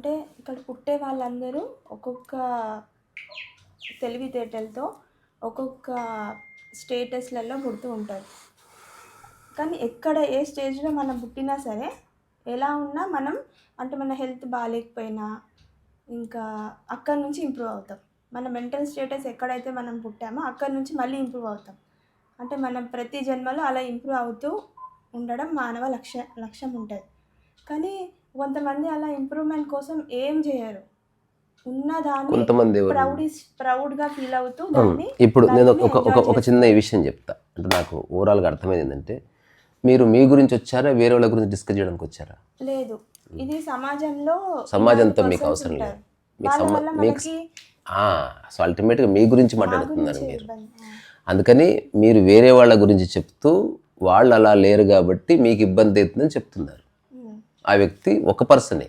అంటే ఇక్కడ పుట్టే వాళ్ళందరూ ఒక్కొక్క తెలివితేటలతో ఒక్కొక్క స్టేటస్లలో పుడుతూ ఉంటారు. కానీ ఎక్కడ ఏ స్టేజ్లో మనం పుట్టినా సరే, ఎలా ఉన్నా మనం అంటే మన హెల్త్ బాగాలేకపోయినా ఇంకా అక్కడి నుంచి ఇంప్రూవ్ అవుతాం. మన మెంటల్ స్టేటస్ ఎక్కడైతే మనం పుట్టామో అక్కడి నుంచి మళ్ళీ ఇంప్రూవ్ అవుతాం. అంటే మనం ప్రతి జన్మలో అలా ఇంప్రూవ్ అవుతూ ఉండడం మానవ లక్ష్యం ఉంటుంది. కానీ కొంతమంది అలా ఇంప్రూవ్మెంట్ కోసం ఏం చేయరు, ఉన్నదాన్ని కొంతమంది ప్రౌడ్గా ఫీల్ అవుతూ దాన్ని. ఇప్పుడు నేను ఒక చిన్న విషయం చెప్తా. అంటే నాకు ఓవరాల్గా అర్థమైంది ఏంటంటే, మీరు మీ గురించి వచ్చారా, వేరే వాళ్ళ గురించి డిస్కస్ చేయడానికి వచ్చారా? లేదు, ఇది సమాజంతో మీకు అవసరం లేదు. సో అల్టిమేట్గా మీ గురించి మాట్లాడుతున్నారు మీరు. అందుకని మీరు వేరే వాళ్ళ గురించి చెప్తూ వాళ్ళు అలా లేరు కాబట్టి మీకు ఇబ్బంది అవుతుందని చెప్తున్నారు. ఆ వ్యక్తి ఒక పర్సనే,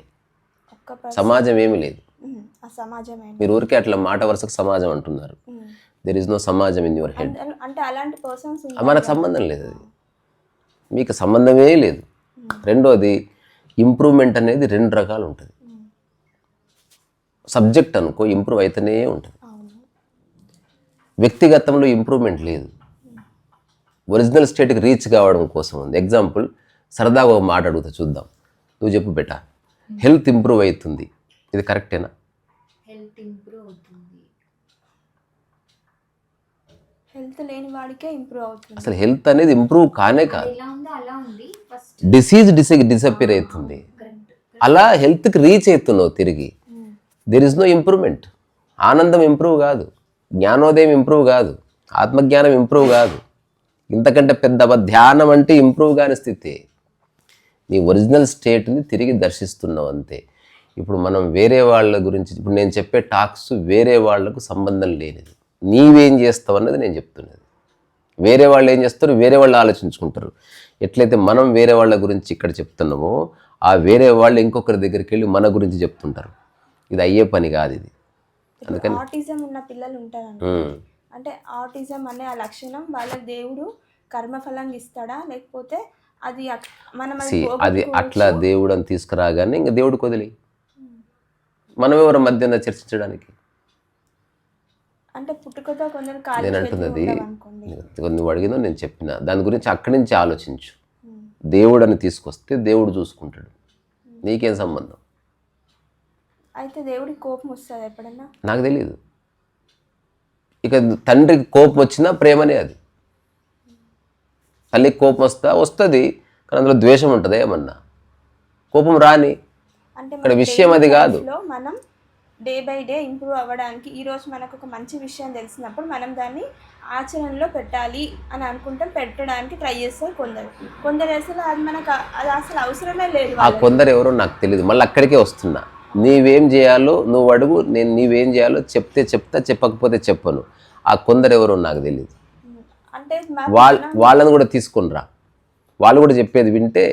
సమాజం ఏమీ లేదు. మీరు ఊరికే అట్లా మాట వరుసకు సమాజం అంటున్నారు. దెర్ ఇస్ నో సమాజం ఇన్ యువర్ హెడ్. మనకు సంబంధం లేదు, అది మీకు సంబంధమే లేదు. రెండోది, ఇంప్రూవ్మెంట్ అనేది 2 రకాలు ఉంటుంది. సబ్జెక్ట్ అనుకో ఇంప్రూవ్ అయితేనే ఉంటుంది, వ్యక్తిగతంలో ఇంప్రూవ్మెంట్ లేదు. ఒరిజినల్ స్టేట్కి రీచ్ కావడం కోసం ఉంది. ఎగ్జాంపుల్, సరదాగా ఒక మాట అడుగుతా, చూద్దాం. నువ్వు చెప్పు బెటా, హెల్త్ ఇంప్రూవ్ అవుతుంది, ఇది కరెక్టేనా? హెల్త్ లేని వాడికే ఇంప్రూవ్ అవుతుంది. అసలు హెల్త్ అనేది ఇంప్రూవ్ కానే కాదు, డిసీజ్ డిసపియర్ అవుతుంది. అలా హెల్త్కి రీచ్ అవుతున్నావు తిరిగి. There is no improvement. ఆనందం ఇంప్రూవ్ కాదు, జ్ఞానోదయం ఇంప్రూవ్ కాదు, ఆత్మజ్ఞానం ఇంప్రూవ్ కాదు. ఇంతకంటే పెద్ద ధ్యానం అంటే ఇంప్రూవ్ కాని స్థితి. నీ ఒరిజినల్ స్టేట్ని తిరిగి దర్శిస్తున్నావు అంతే. ఇప్పుడు మనం వేరే వాళ్ళ గురించి, ఇప్పుడు నేను చెప్పే టాక్స్ వేరే వాళ్లకు సంబంధం లేనిది. నీవేం చేస్తావు అన్నది నేను చెప్తున్నది. వేరే వాళ్ళు ఏం చేస్తారు, వేరే వాళ్ళు ఆలోచించుకుంటారు. ఎట్లయితే మనం వేరే వాళ్ళ గురించి ఇక్కడ చెప్తున్నామో, ఆ వేరే వాళ్ళు ఇంకొకరి దగ్గరికి వెళ్ళి మన గురించి చెప్తుంటారు. ఇది అయ్యే పని కాదు ఇది. అందుకని ఆటిజం ఉన్న పిల్లలు ఉంటారండి. అంటే ఆటిజం అనే ఆ లక్షణం వాళ్ళ దేవుడు కర్మఫలంగా ఇస్తాడా, లేకపోతే అది అది అట్లా దేవుడు అని తీసుకురాగానే ఇంకా దేవుడికి వదిలి మనం ఎవరి మధ్యన చర్చించడానికి. అంటే పుట్టుకతో నేను అంటున్నది, నువ్వు అడిగిందో నేను చెప్పిన దాని గురించి అక్కడి నుంచి ఆలోచించు. దేవుడు అని తీసుకొస్తే దేవుడు చూసుకుంటాడు, నీకేం సంబంధం? అయితే దేవుడికి కోపం వస్తుంది ఎప్పుడన్నా? నాకు తెలియదు. ఇక తండ్రికి కోపం వచ్చినా ప్రేమనే అది. తల్లికి కోపం వస్తుంది, కానీ అందులో ద్వేషం ఉంటుంది. ఏమన్నా కోపం రాని, ఇక్కడ విషయం అది కాదు. మనం డే బై డే ఇంప్రూవ్ అవ్వడానికి, ఈరోజు మనకు ఒక మంచి విషయం తెలిసినప్పుడు మనం దాన్ని ఆచరణలో పెట్టాలి అని అనుకుంటాం, పెట్టడానికి ట్రై చేస్తారు కొందరు అసలు అది మనకు అది అసలు అవసరమే లేదు. ఆ కొందరు ఎవరో నాకు తెలియదు. మళ్ళీ అక్కడికే వస్తున్నా. నీవేం చేయాలో నువ్వు అడుగు, నేను నీవేం చేయాలో చెప్తే చెప్తా, చెప్పకపోతే చెప్పను. ఆ కొందరు ఎవరో నాకు తెలియదు. అంటే వాళ్ళని కూడా తీసుకునిరా, వాళ్ళు కూడా చెప్పేది వింటే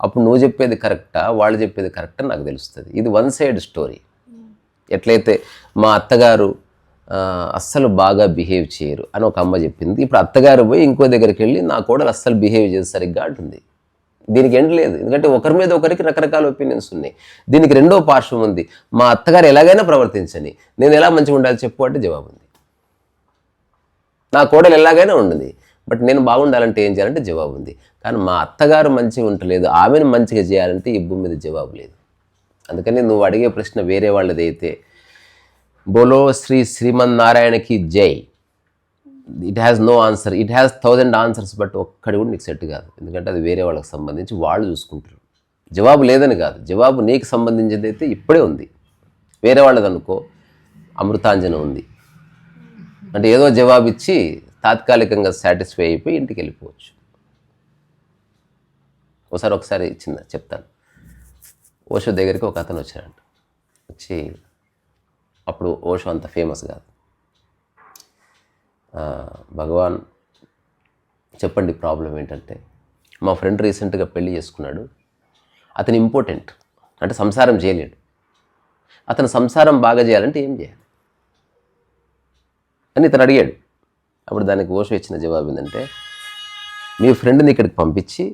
అప్పుడు నువ్వు చెప్పేది కరెక్టా, వాళ్ళు చెప్పేది కరెక్టా నాకు తెలుస్తుంది. ఇది 1 సైడ్ స్టోరీ. ఎట్లయితే మా అత్తగారు అస్సలు బాగా బిహేవ్ చేయరు అని ఒక అమ్మ చెప్పింది. ఇప్పుడు అత్తగారు పోయి ఇంకో దగ్గరికి వెళ్ళి నా కోడలు అస్సలు బిహేవ్ చేసి సరిగ్గా అంటుంది. దీనికి ఎండ్ లేదు, ఎందుకంటే ఒకరి మీద ఒకరికి రకరకాల ఒపీనియన్స్ ఉన్నాయి. దీనికి రెండో పార్శ్వం ఉంది, మా అత్తగారు ఎలాగైనా ప్రవర్తించని, నేను ఎలా మంచిగా ఉండాలి చెప్పు అంటే జవాబు ఉంది. నా కోడలు ఎలాగైనా ఉండదు, బట్ నేను బాగుండాలంటే ఏం చేయాలంటే జవాబు ఉంది. కానీ మా అత్తగారు మంచిగా ఉండలేదు, ఆమెను మంచిగా చేయాలంటే ఈ భూమి మీద జవాబు లేదు. అందుకని నువ్వు అడిగే ప్రశ్న వేరే వాళ్ళది అయితే, బోలో శ్రీ శ్రీమన్నారాయణకి జై, it has no answer. It has 1000 answers, but ఒక్కడి కూడా నీకు సెట్ కాదు. ఎందుకంటే అది వేరే వాళ్ళకి సంబంధించి వాళ్ళు చూసుకుంటారు. జవాబు లేదని కాదు, జవాబు నీకు సంబంధించింది అయితే ఇప్పుడే ఉంది. వేరే వాళ్ళది అనుకో అమృతాంజనం ఉంది అంటే ఏదో జవాబు ఇచ్చి తాత్కాలికంగా సాటిస్ఫై అయిపోయి ఇంటికి వెళ్ళిపోవచ్చు. ఒకసారి చిన్న చెప్తాను. ఓషో దగ్గరికి ఒక అతను వచ్చాడంట. వచ్చి, అప్పుడు ఓషో అంత ఫేమస్ కాదు. భగవాన్ చెప్పండి ప్రాబ్లం ఏంటంటే, మా ఫ్రెండ్ రీసెంట్గా పెళ్లి చేసుకున్నాడు, అతను ఇంపార్టెంట్ అంటే సంసారం చేయలేడు, అతను సంసారం బాగా చేయాలంటే ఏం చేయాలి అని ఇతను అడిగాడు. అప్పుడు దానికి ఓషో ఇచ్చిన జవాబు ఏంటంటే, మీ ఫ్రెండ్ని ఇక్కడికి పంపించి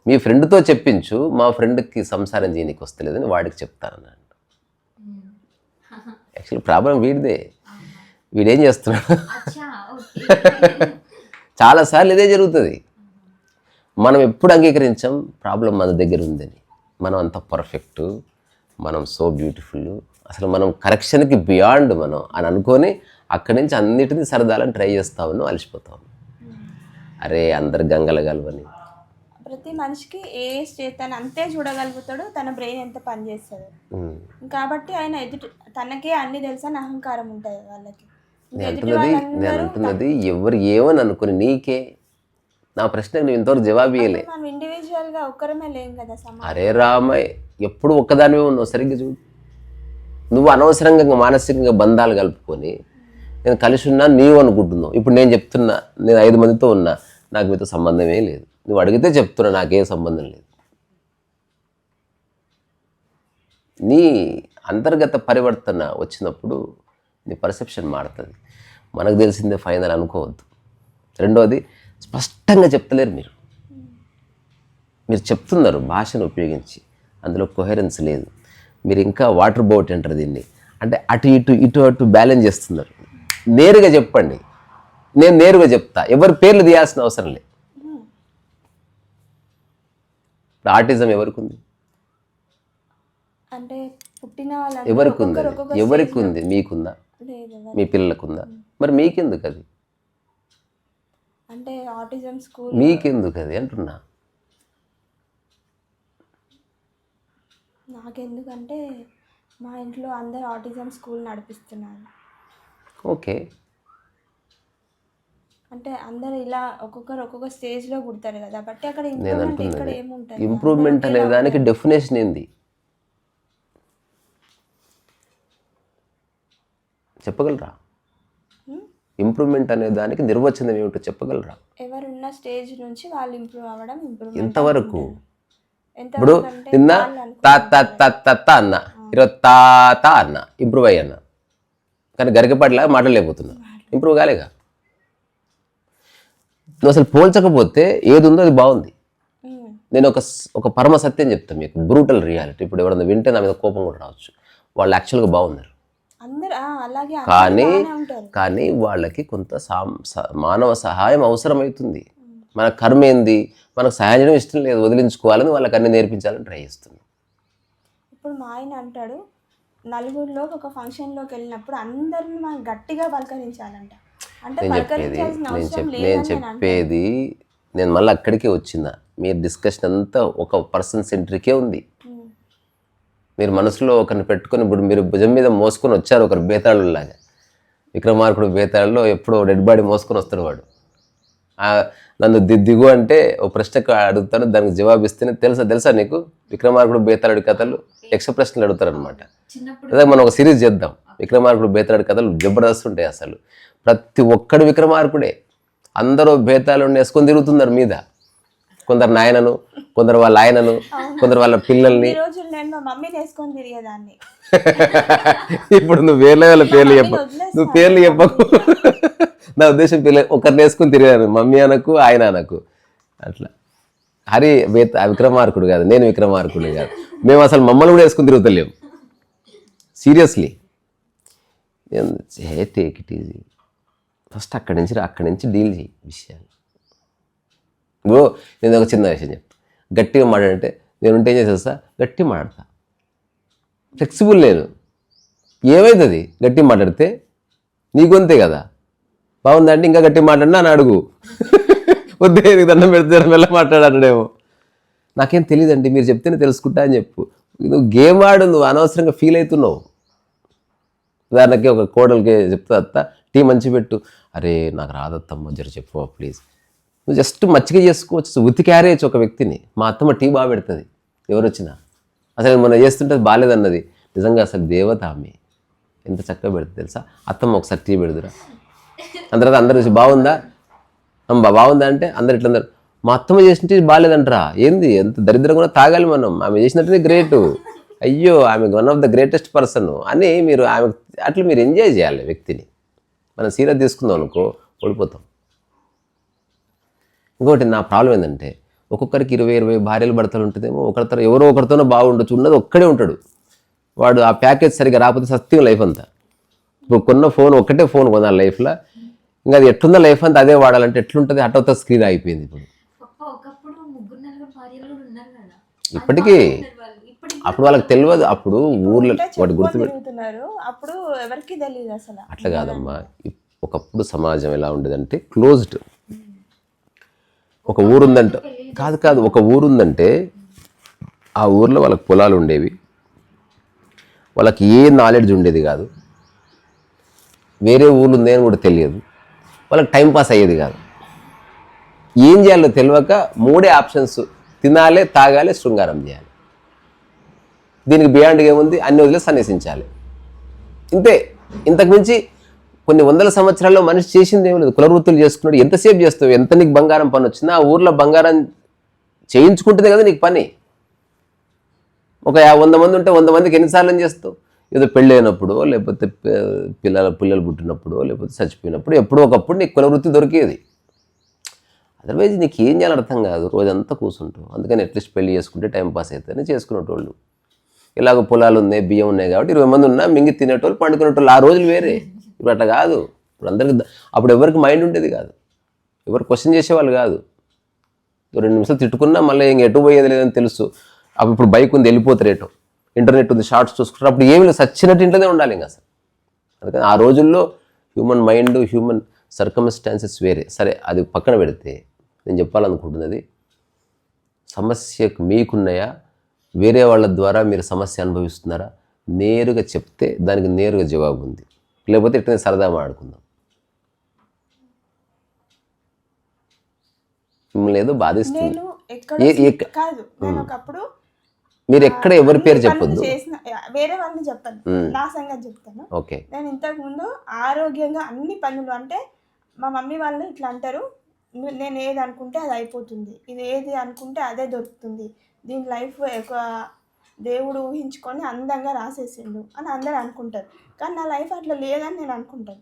మీ ఫ్రెండ్తో చెప్పించు, మా ఫ్రెండ్కి సంసారం చేయనీకి వస్తలేదని వాడికి చెప్తానన్నాడు. Actually problem వీడిదే. వీడేం చేస్తున్నాడు? అచ్చా ఓకే. చాలాసార్లు ఇదే జరుగుతుంది. మనం ఎప్పుడు అంగీకరించాం ప్రాబ్లం మన దగ్గర ఉందని. మనం అంత పర్ఫెక్ట్, మనం సో బ్యూటిఫుల్, అసలు మనం కరెక్షన్కి బియాండ్ మనం అని అనుకొని అక్కడి నుంచి అన్నిటినీ సరదాలని ట్రై చేస్తామని అలసిపోతాం. అరే అందరు గంగల గలవని. ప్రతి మనిషికి ఏ స్టేజ్ తను అంతే చూడగలుగుతాడు, తన బ్రెయిన్ ఎంత పనిచేస్తుంది. కాబట్టి ఆయన ఎదుటి తనకే అన్ని తెలుసని అహంకారం ఉంటుంది వాళ్ళకి. నేను అంటున్నది ఎవరు ఏమని అనుకుని నీకే. నా ప్రశ్నకు నువ్వు ఇంతవరకు జవాబు ఇయ్యలే. మనం ఇండివిజువల్గా ఒక్కరమే లేం కదా సమాజం. అరే రామయ్య, ఎప్పుడు ఒక్కదానివే ఉన్నావు, సరిగ్గా చూడు. నువ్వు అనవసరంగా మానసికంగా బంధాలు కలుపుకొని నేను కలిసి ఉన్నా నీవు అనుకుంటున్నావు. ఇప్పుడు నేను చెప్తున్నా, నేను 5 మందితో ఉన్నా, నాకు మీతో సంబంధమే లేదు. నువ్వు అడిగితే చెప్తున్నా నాకేం సంబంధం లేదు. నీ అంతర్గత పరివర్తన వచ్చినప్పుడు నీ పర్సెప్షన్ మారుతుంది. మనకు తెలిసిందే ఫైనల్ అనుకోవద్దు. రెండోది, స్పష్టంగా చెప్తలేరు మీరు చెప్తున్నారు భాషను ఉపయోగించి, అందులో కొహెరెన్స్ లేదు. మీరు ఇంకా వాటర్ బోట్ అంటారు దీన్ని, అంటే ఇటు అటు బ్యాలెన్స్ చేస్తున్నారు. నేరుగా చెప్పండి, నేను నేరుగా చెప్తా, ఎవరి పేర్లు తీయాల్సిన అవసరం లేదు. ఆర్టిజం ఎవరికి ఉంది? అంటే పుట్టిన వాళ్ళందరూ ఎవరికి ఉంది? ఒక్కొక్కరు ఎవరికి ఉంది? మీకుందా? లేదు. మీ పిల్లలకుందా? మరి మీకెందుకు అది? అంటే ఆటిజం స్కూల్ మీకెందుకు అది అంటున్నా. నాకెందుకంటే మా ఇంట్లో అందరు ఆటిజం స్కూల్ నడిపిస్తున్నారు. ఓకే, అంటే అందరు ఇలా ఒక్కొక్కరు ఒక్కొక్క స్టేజ్లో పుడతారు కదా, బట్టి అక్కడ నేను ఇంప్రూవ్మెంట్ ఇక్కడ అంటున్నది ఏముంటుంది? ఇంప్రూవ్మెంట్ అనే దానికి డెఫినేషన్ ఏంది చెప్పగలరా? ఇంప్రూవ్మెంట్ అనే దానికి నిర్వచనం ఏమిటో చెప్పగలరా? ఎవరున్న స్టేజ్ నుంచి వాళ్ళు ఇంప్రూవ్ అవ్వడం ఇంప్రూవ్మెంట్. ఎంతవరకు? ఇప్పుడు నిన్న తా అన్న, ఈరోజు తా అన్న, ఇంప్రూవ్ అయ్యన్న. కానీ గరికపాటిలాగా మాట్లాడలేకపోతున్నా, ఇంప్రూవ్ కాలేగా. నువ్వు అసలు పోల్చకపోతే ఏది ఉందో అది బాగుంది. నేను ఒక పరమ సత్యం చెప్తాను మీకు, బ్రూటల్ రియాలిటీ. ఇప్పుడు ఎవరైనా వింటే నా మీద కోపం కూడా రావచ్చు. వాళ్ళు యాక్చువల్గా బాగున్నారు, కానీ వాళ్ళకి కొంత మానవ సహాయం అవసరమవుతుంది. మన కర్మ ఏంది, మనకు సహాయం చేయడం ఇష్టం లేదు, వదిలించుకోవాలని వాళ్ళకి అన్ని నేర్పించాలని ట్రై చేస్తుంది. ఇప్పుడు మా ఆయన అంటాడు, నలుగురిలో ఒక ఫంక్షన్లోకి వెళ్ళినప్పుడు అందరిని మనం గట్టిగా పలకరించాలంట. అంటే నేను చెప్పేది నేను మళ్ళీ అక్కడికే వచ్చిందా. మీరు డిస్కషన్ అంతా ఒక పర్సన్ సెంట్రికే ఉంది. మీరు మనసులో ఒకరిని పెట్టుకొని, ఇప్పుడు మీరు భుజం మీద మోసుకొని వచ్చారు ఒకరు బేతాళులాగా. విక్రమార్కుడు బేతాళులో ఎప్పుడో డెడ్ బాడీ మోసుకొని వస్తాడు వాడు. నన్ను దిగు అంటే ఓ ప్రశ్నకు అడుగుతాను, దానికి జవాబిస్తేనే తెలుసా నీకు విక్రమార్కుడు బేతాళుడి కథలు యక్ష ప్రశ్నలు అడుగుతారనమాట. అదే మనం ఒక సిరీస్ చేద్దాం, విక్రమార్కుడు బేతాళుడి కథలు జబర్దస్త్ ఉంటాయి. అసలు ప్రతి ఒక్కడు విక్రమార్కుడే. అందరూ బేతాళుడిని వేసుకొని తిరుగుతున్నారు మీద. కొందరు నాయనను, కొందరు వాళ్ళ ఆయనను, కొందరు వాళ్ళ పిల్లల్ని. ఇప్పుడు నువ్వు వేరే వాళ్ళ పేర్లు చెప్పకు, నువ్వు పేర్లు చెప్పకు. నా ఉద్దేశం ఒకరిని వేసుకొని తిరిగాను, మమ్మీ అనకు, ఆయన అనకు. అట్లా హరి విక్రమార్కుడు కాదు, నేను విక్రమార్కుడు కాదు. మేము అసలు మమ్మల్ని కూడా వేసుకొని తిరుగుతలేము. Seriously take it easy. First అక్కడి నుంచి డీల్ చేయి విషయాలు. నేను ఒక చిన్న విషయం చెప్తా. గట్టిగా మాట్లాడంటే నేను ఉంటే ఏం చేసేస్తా, గట్టిగా మాట్లాడతా. ఫ్లెక్సిబుల్ నేను. ఏమవుతుంది గట్టిగా మాట్లాడితే? నీ గొంతే కదా. బాగుందంటే ఇంకా గట్టిగా మాట్లాడినా అని అడుగు. వద్దే దండం పెడితే మెల్ల మాట్లాడాడేమో. నాకేం తెలియదండి, మీరు చెప్తేనే తెలుసుకుంటా అని చెప్పు. నువ్వు గేమ్ ఆడు, నువ్వు అనవసరంగా ఫీల్ అవుతున్నావు. ఉదాహరణకి ఒక కోడలికి చెప్తా, అత్త టీ మంచి పెట్టు. అరే నాకు రాదత్తమ్మ, జర చెప్పు ప్లీజ్. నువ్వు జస్ట్ మచ్చిగా చేసుకోవచ్చు, ఉత్తి క్యారేయచ్చు ఒక వ్యక్తిని. మా అత్తమ్మ టీ బాగా పెడుతుంది, ఎవరు వచ్చినా. అసలు మొన్న చేస్తుంటే బాగాలేదన్నది. నిజంగా అసలు దేవత ఆమె, ఎంత చక్కగా పెడుతుంది తెలుసా. అత్తమ్మ ఒకసారి టీ పెడుతురా అంత తర్వాత అందరూ చూసి బాగుందా బాగుందా అంటే అందరు ఇట్లా అందరు మా అత్తమ్మ చేసిన టీ బాగాలేదంటారా. ఏంది ఎంత దరిద్రంగా తాగాలి మనం, ఆమె చేసినట్టునే గ్రేటు. అయ్యో ఆమె one of the greatest person అని మీరు ఆమె అట్లా మీరు ఎంజాయ్ చేయాలి వ్యక్తిని. మనం సీరియస్ తీసుకుందాం అనుకో ఓడిపోతాం. ఇంకోటి నా ప్రాబ్లం ఏంటంటే, ఒక్కొక్కరికి 20 భార్యలు భర్తలు ఉంటుందేమో, ఎవరో ఒకరితోనో బాగుండొచ్చు, ఉన్నది ఒక్కడే ఉంటాడు. వాడు ఆ ప్యాకేజ్ సరిగ్గా రాకపోతే సత్యం లైఫ్ అంతా. ఇప్పుడు కొన్న ఫోన్ ఒక్కటే ఫోన్ కొనాలి లైఫ్లో, ఇంకా అది ఎట్లుందో లైఫ్ అంతా అదే వాడాలంటే ఎట్లుంటుంది? అటోత స్క్రీన్ అయిపోయింది ఇప్పుడు. ఒకప్పుడు 3-4 భార్యలు కూడా ఉన్నారు కదా. ఇప్పటికీ అప్పుడు వాళ్ళకి తెలియదు. అప్పుడు ఊర్లో వాడు తిరుగుతున్నారు, అప్పుడు ఎవరికి తెలియదు అసలు. అట్లా కాదమ్మా. ఒకప్పుడు సమాజం ఎలా ఉండేదంటే క్లోజ్డ్. ఒక ఊరుందంటే కాదు ఒక ఊరుందంటే ఆ ఊర్లో వాళ్ళకి పొలాలు ఉండేవి, వాళ్ళకి ఏ నాలెడ్జ్ ఉండేది కాదు, వేరే ఊళ్ళు ఉందని కూడా తెలియదు, వాళ్ళకి టైంపాస్ అయ్యేది కాదు. ఏం చేయాలో తెలియక 3 ఆప్షన్స్: తినాలి, తాగాలి, శృంగారం చేయాలి. దీనికి బియాండ్గా ఏముంది? అన్ని వదిలే సన్యసించాలి. ఇంతే. ఇంతకుమించి కొన్ని వందల సంవత్సరాల్లో మనిషి చేసింది ఏమి లేదు. కులవృత్తులు చేసుకున్నాడు. ఎంతసేపు చేస్తావు? ఎంత నీకు బంగారం పని వచ్చినా ఆ ఊర్లో బంగారం చేయించుకుంటుంది కదా నీకు పని. ఒక 100 మంది ఉంటే 100 మందికి ఎన్నిసార్లు చేస్తావు? ఏదో పెళ్ళి అయినప్పుడు, లేకపోతే పిల్లలు పుట్టినప్పుడు, లేకపోతే చచ్చిపోయినప్పుడు, ఎప్పుడో ఒకప్పుడు నీకు కులవృత్తి దొరికేది. అదర్వైజ్ నీకు ఏం చేయాలని అర్థం కాదు, రోజంతా కూర్చుంటావు. అందుకని అట్లీస్ట్ పెళ్లి చేసుకుంటే టైంపాస్ అవుతుందని చేసుకునేటోళ్ళు. ఇలాగ పొలాలు ఉన్నాయి, బియ్యం ఉన్నాయి కాబట్టి 20 మంది ఉన్నా మింగి తినేటోళ్ళు, పండుకునేటోళ్ళు. ఆ రోజులు వేరే. ఇప్పుడు అట్లా కాదు. ఇప్పుడు అందరికి అప్పుడు ఎవరికి మైండ్ ఉండేది కాదు, ఎవరు క్వశ్చన్ చేసేవాళ్ళు కాదు. 2 నిమిషాలు తిట్టుకున్నా మళ్ళీ ఇంక ఎటు పోయేది లేదని తెలుసు. అప్పుడు ఇప్పుడు బైక్ ఉంది, వెళ్ళిపోతారు ఎటు, ఇంటర్నెట్ ఉంది, షార్ట్స్ చూసుకుంటారు. అప్పుడు ఏమి లేదు, సచ్చినట్టు ఇంట్లోనే ఉండాలి ఇంకా అసలు. అందుకని ఆ రోజుల్లో హ్యూమన్ మైండ్, హ్యూమన్ సర్కమ్స్టాన్సెస్ వేరే. సరే, అది పక్కన పెడితే నేను చెప్పాలనుకుంటున్నది, సమస్యకు మీకున్నాయా, వేరే వాళ్ళ ద్వారా మీరు సమస్య అనుభవిస్తున్నారా? నేరుగా చెప్తే దానికి నేరుగా జవాబు ఉంది. లేకపోతే ఇట్లా సరదా మాడుకుందాం. మిమ్మల్ని ఏదో బాధిస్తుంది. మీరు ఎక్కడ ఎవరి పేరు చెప్పొద్దు, వేరే వాళ్ళని చెప్పను, నా సంగతి చెప్తాను. ఓకే. నేను ఇంతకు ముందు ఆరోగ్యంగా అన్ని పనులు, అంటే మా మమ్మీ వాళ్ళు ఇట్లా అంటారు, నేను ఏది అనుకుంటే అది అయిపోతుంది, ఇది ఏది అనుకుంటే అదే దొరుకుతుంది, దీని లైఫ్ ఒక దేవుడు ఊహించుకొని అందంగా రాసేసిండు అని అందరూ అనుకుంటారు. కానీ నా లైఫ్ అట్లా లేదని నేను అనుకుంటాను.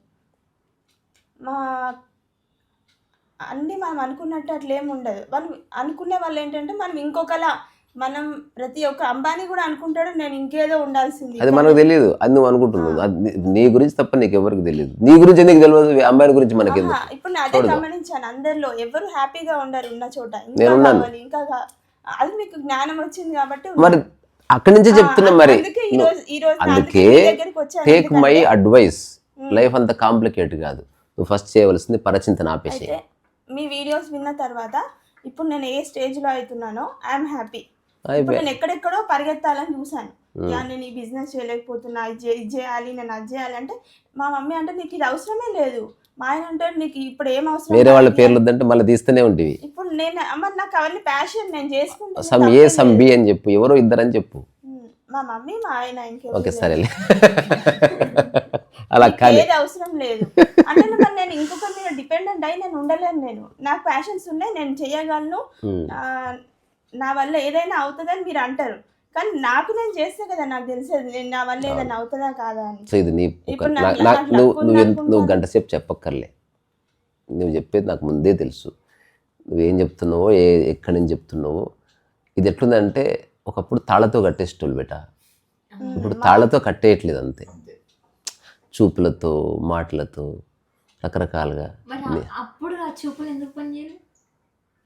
అన్నీ మనం అనుకున్నట్టు అట్లా ఏమి ఉండదు. వాళ్ళు అనుకునే వాళ్ళు ఏంటంటే మనం ఇంకొకలా, మనం ప్రతి ఒక్క అంబానీ కూడా అనుకుంటాడు నేను ఇంకేదో ఉండాల్సింది. అది మనకు తెలియదు, అది నువ్వు అనుకుంటున్నావు. నీ గురించి తప్ప నీకు ఎవరికి తెలియదు. నీ గురించి నీకు తెలియదు, అమ్మాయి గురించి మనకి. ఇప్పుడు నేను అదే గమనించాను, అందరిలో ఎవరు హ్యాపీగా ఉండరు ఉన్న చోట. ఇంకా అది మీకు జ్ఞానం వచ్చింది కాబట్టి మరి అక్కడి నుంచే చెప్తున్నా. మరి అందుకే టేక్ మై అడ్వైస్. లైఫ్ అంత కాంప్లికేట్ కాదు. నువ్వు ఫస్ట్ చేయవలసింది పరచింతన ఆపేసి. మీ వీడియోస్ విన్న తర్వాత ఇప్పుడు నేను ఏ స్టేజ్లో అవుతున్నానో ఐఎమ్ హ్యాపీ. ఇప్పుడు నేను ఎక్కడెక్కడో పరిగెత్తాలని చూసాను, నేను ఈ బిజినెస్ చేయలేకపోతున్నా, ఇది చేయాలి, నేను అది చేయాలి అంటే మా మమ్మీ అంటే నీకు ఇది అవసరమే లేదు, మా ఆయన అంటే నీకు ఇప్పుడు ఏం అవసరం, వేరే వాళ్ళ పేర్లు వద్దంటే మళ్ళీ తీస్తూనే ఉంటుంది. ఇప్పుడు నేను అమ్మ నాకు అవన్నీ ప్యాషన్, నేను చేసుకుంటాను. సమ్ ఏ సమ్ బి అని చెప్పు, ఎవరో ఇద్దరని చెప్పు. మా మమ్మీ మా ఆయన ఇంకే. ఓకే సరేలే, అలా ఏది అవసరం లేదు అంటే నేను ఇంకొకరి మీద డిపెండెంట్ అయి నేను ఉండలేను. నేను నాకు ప్యాషన్స్ ఉన్నాయి, నేను చేయగలను, నా వల్ల ఏదైనా అవుతుందని మీరు అంటారు. కానీ నాకు నేను చేస్తే కదా నాకు తెలిసేది నా వల్ల ఏదైనా అవుతుందా కాదా అని. సో ఇది నువ్వు గంట సేపు చెప్పక్కర్లే, నువ్వు చెప్పేది నాకు ముందే తెలుసు. నువ్వేం చెప్తున్నావో, ఎక్కడి నుంచి చెప్తున్నావో. ఇది ఎట్లుందంటే ఒకప్పుడు తాళతో కట్టేసేటోళ్ళు బేట, ఇప్పుడు తాళతో కట్టేయట్లేదు. అంతే, చూపులతో, మాటలతో, రకరకాలుగా.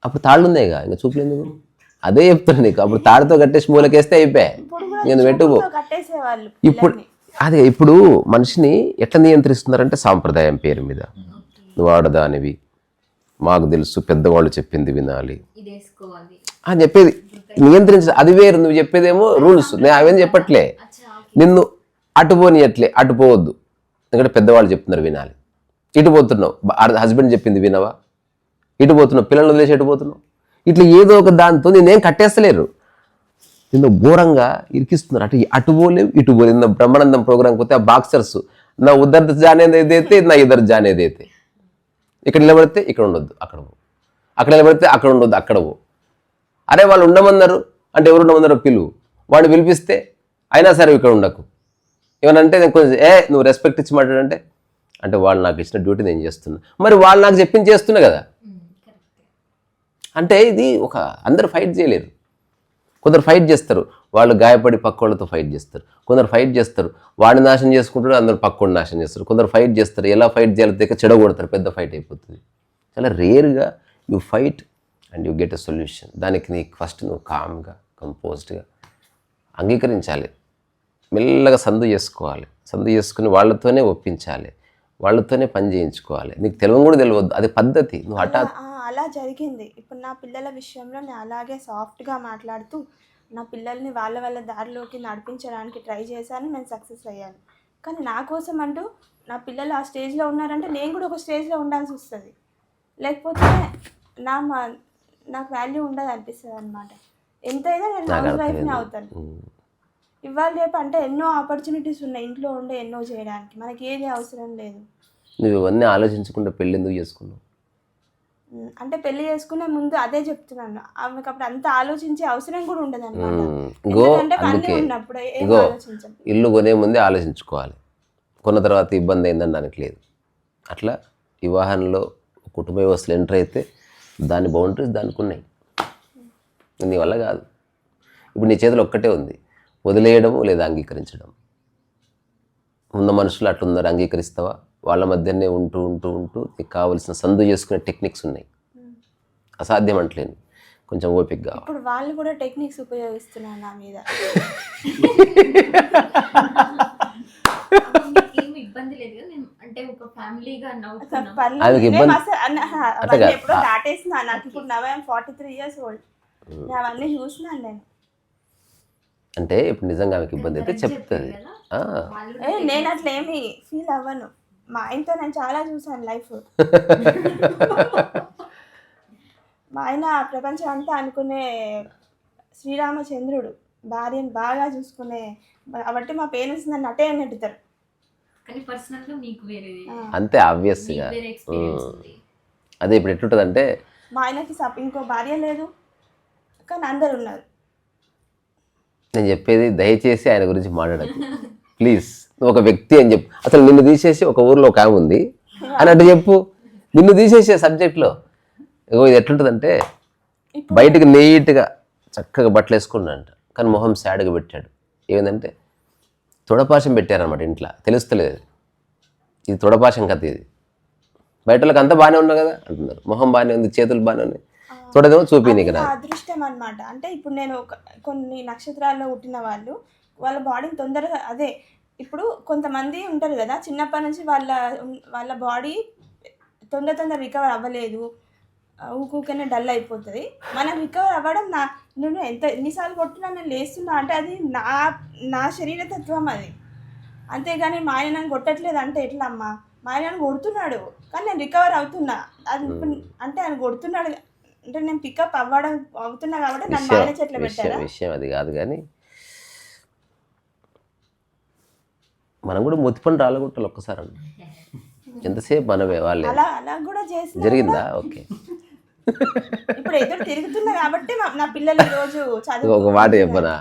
అప్పుడు తాళ్ళు ఉన్నాయిగా, ఇంకా చూపులు ఎందుకు? అదే చెప్తాను నీకు. అప్పుడు తాడుతో కట్టేసి మూలకేస్తే అయిపోయా, నేను పెట్టుకో. ఇప్పుడు అదే, ఇప్పుడు మనిషిని ఎట్లా నియంత్రిస్తున్నారంటే సాంప్రదాయం పేరు మీద. నువ్వు ఆడదానివి, మాకు తెలుసు, పెద్దవాళ్ళు చెప్పింది వినాలి అని చెప్పేది నియంత్రించ. అది వేరు. నువ్వు చెప్పేదేమో రూల్స్. నేను అవేం చెప్పట్లే. నిన్ను అటుపోనియట్లే, అటుపోవద్దు, ఎందుకంటే పెద్దవాళ్ళు చెప్తున్నారు వినాలి. ఇటు పోతున్నావు, హస్బెండ్ చెప్పింది వినవా, ఇటు పోతున్నావు, పిల్లలు వదిలేసి ఎటు పోతున్నావు. ఇట్లా ఏదో ఒక దాంతో నేనేం కట్టేస్తలేరు, నిన్ను ఘోరంగా ఇరికిస్తున్నారు. అటు పోలేవు, ఇటు పోలేవు. నిన్న బ్రహ్మానందం ప్రోగ్రామ్కి పోతే ఆ బాక్సర్స్, నా ఉద్దరు జానేది ఏదైతే, నా ఇద్దరు జానేది అయితే, ఇక్కడ నిలబడితే ఇక్కడ ఉండొద్దు, అక్కడ పో, అక్కడ నిలబడితే అక్కడ ఉండొద్దు, అక్కడ పో. అరే వాళ్ళు ఉండమన్నారు అంటే ఎవరు ఉండమన్నారో పిలువు, వాడు పిలిపిస్తే అయినా సరే ఇక్కడ ఉండకు. ఏమనంటే నేను కొంచెం నువ్వు రెస్పెక్ట్ ఇచ్చి మాట్లాడంటే, అంటే వాళ్ళు నాకు ఇచ్చిన డ్యూటీ నేను చేస్తున్నా, మరి వాళ్ళు నాకు చెప్పింది చేస్తున్నా కదా. అంటే ఇది ఒక అందరు ఫైట్ చేయలేరు. కొందరు ఫైట్ చేస్తారు, వాళ్ళు గాయపడి పక్క వాళ్ళతో ఫైట్ చేస్తారు. కొందరు ఫైట్ చేస్తారు, వాడిని నాశనం చేసుకుంటారు, అందరు పక్కోడిని నాశనం చేస్తారు. కొందరు ఫైట్ చేస్తారు, ఎలా ఫైట్ చేయాలో తెలియక చెడగొడతారు, పెద్ద ఫైట్ అయిపోతుంది. చాలా రేర్గా you fight and you get a solution. దానికి నీకు ఫస్ట్ నువ్వు కామ్గా కంపోజ్డ్గా అంగీకరించాలి, మెల్లగా సందు చేసుకోవాలి, సందు చేసుకుని వాళ్ళతోనే ఒప్పించాలి, వాళ్ళతోనే పని చేయించుకోవాలి. నీకు తెలియని కూడా తెలియవద్దు, అది పద్ధతి. నువ్వు హఠాత్ అలా జరిగింది. ఇప్పుడు నా పిల్లల విషయంలో నేను అలాగే సాఫ్ట్గా మాట్లాడుతూ నా పిల్లల్ని వాళ్ళ దారిలోకి నడిపించడానికి ట్రై చేశాను, నేను సక్సెస్ అయ్యాను. కానీ నా కోసం అంటూ నా పిల్లలు ఆ స్టేజ్లో ఉన్నారంటే నేను కూడా ఒక స్టేజ్లో ఉండాల్సి వస్తుంది, లేకపోతే నాకు వాల్యూ ఉండదు అనిపిస్తుంది అనమాట. ఎంతైనా నేను హౌస్ వైఫ్ని అవుతాను. ఇవాళ రేపు అంటే ఎన్నో ఆపర్చునిటీస్ ఉన్నాయి ఇంట్లో ఉండే ఎన్నో చేయడానికి, మనకి ఏది అవసరం లేదు. నువ్వు ఇవన్నీ ఆలోచించకుండా పెళ్ళి ఎందుకు చేసుకున్నావు? అంటే పెళ్లి చేసుకునే ముందు అదే చెప్తున్నాను, ఆమెకు అప్పుడు అంత ఆలోచించే అవసరం కూడా ఉండదు అనమాట. అందుకే ఉన్నప్పుడు ఏం ఇగో ఆలోచించాం. ఇల్లు కొనే ముందే ఆలోచించుకోవాలి, కొన్న తర్వాత ఇబ్బంది అయిందని దానికి లేదు. అట్లా వివాహంలో కుటుంబ వ్యవస్థలు ఎంటర్ అయితే దాని బౌండరీస్ దానికి ఉన్నాయి, నీ వల్ల కాదు. ఇప్పుడు నీ చేతిలో ఒక్కటే ఉంది, వదిలేయడము లేదా అంగీకరించడం. ఉన్న మనుషులు అట్లున్నారు, అంగీకరిస్తావా? వాళ్ళ మధ్యనే ఉంటూ ఉంటూ ఉంటూ నీకు కావాల్సిన సందు చేసుకునే టెక్నిక్స్ ఉన్నాయి. అసాధ్యం అంటలేను, కొంచెం ఓపికగా. ఇప్పుడు వాళ్ళు కూడా టెక్నిక్స్ ఉపయోగిస్తున్నారు నా మీద. ఏమి ఇబ్బంది లేదు కదా, నేను అంటే ఒక ఫ్యామిలీగా ఎప్పుడో దాటేసిన నాకు ఇప్పుడు నవ్వు 43 years old, అవన్నీ చూసినాను నేను. అంటే ఇప్పుడు నిజంగా ఆమెకి ఇబ్బంది అయితే చెప్తుంది. నేను అట్లా ఏమి ఫీల్ అవ్వను, మా ఆయనతో నేను చాలా చూసాను లైఫ్. మా ఆయన ప్రపంచం అంతా అనుకునే శ్రీరామచంద్రుడు, భార్యను బాగా చూసుకునే, కాబట్టి మా పేరెంట్స్ నన్ను అటే నెట్టుతారు. అంతే ఆబ్వియస్గా. అదే ఇప్పుడు ఎట్లుంటుంది అంటే మా ఆయనకి ఇంకో భార్య లేదు, కానీ అందరు ఉన్నారు. నేను చెప్పేది దయచేసి ఆయన గురించి మాట్లాడకు ప్లీజ్. నువ్వు ఒక వ్యక్తి అని చెప్పు, అసలు నిన్ను తీసేసి ఒక ఊర్లో ఒక ఆమె ఉంది అని అంటే చెప్పు, నిన్ను తీసేసే సబ్జెక్ట్లో. ఇది ఎట్లుంటుందంటే బయటకు నీట్గా చక్కగా బట్టలు వేసుకున్నాడంట, కానీ మొహం సాడ్గా పెట్టాడు. ఏమైందంటే తొడపాశం పెట్టారనమాట ఇంట్లో, తెలుస్తలేదు. ఇది తొడపాశం కథ. ఇది బయటలకు అంతా బాగానే ఉన్నా కదా అంటున్నారు, మొహం బాగానే ఉంది, చేతులు బాగానే ఉన్నాయి, తొడదేమో చూపి నీకు అదృష్టం అనమాట. అంటే ఇప్పుడు నేను కొన్ని నక్షత్రాల్లో పుట్టిన వాళ్ళ బాడీని తొందరగా అదే, ఇప్పుడు కొంతమంది ఉంటారు కదా చిన్నప్పటి నుంచి వాళ్ళ బాడీ తొందర రికవర్ అవ్వలేదు, ఊకూకనే డల్ అయిపోతుంది. మనం రికవర్ అవ్వడం నేను ఎన్నిసార్లు కొట్టినా నేను లేస్తున్నా అంటే అది నా శరీరతత్వం అది. అంతేగాని మా ఆయన నన్ను కొట్టట్లేదు అంటే ఎట్లా అమ్మా, మా ఆయన నన్ను కొడుతున్నాడు కానీ నేను రికవర్ అవుతున్నా. అది అంటే ఆయన కొడుతున్నాడు అంటే నేను పికప్ అవుతున్నా కాబట్టి నన్ను మా ఆయన చెట్లు పెట్టారా? విషయం అది కాదు, కానీ మనం కూడా మొత్తిపని రాలగొట్టాలి ఒక్కసారి అన్న. ఎంతసేపు మనమే వాళ్ళే అలా కూడా చేసి జరిగిందా? ఓకే, ఇప్పుడు ఎదురు తిరుగుతున్నా కాబట్టి నా పిల్లలు రోజు ఒక మాట చెప్పనా,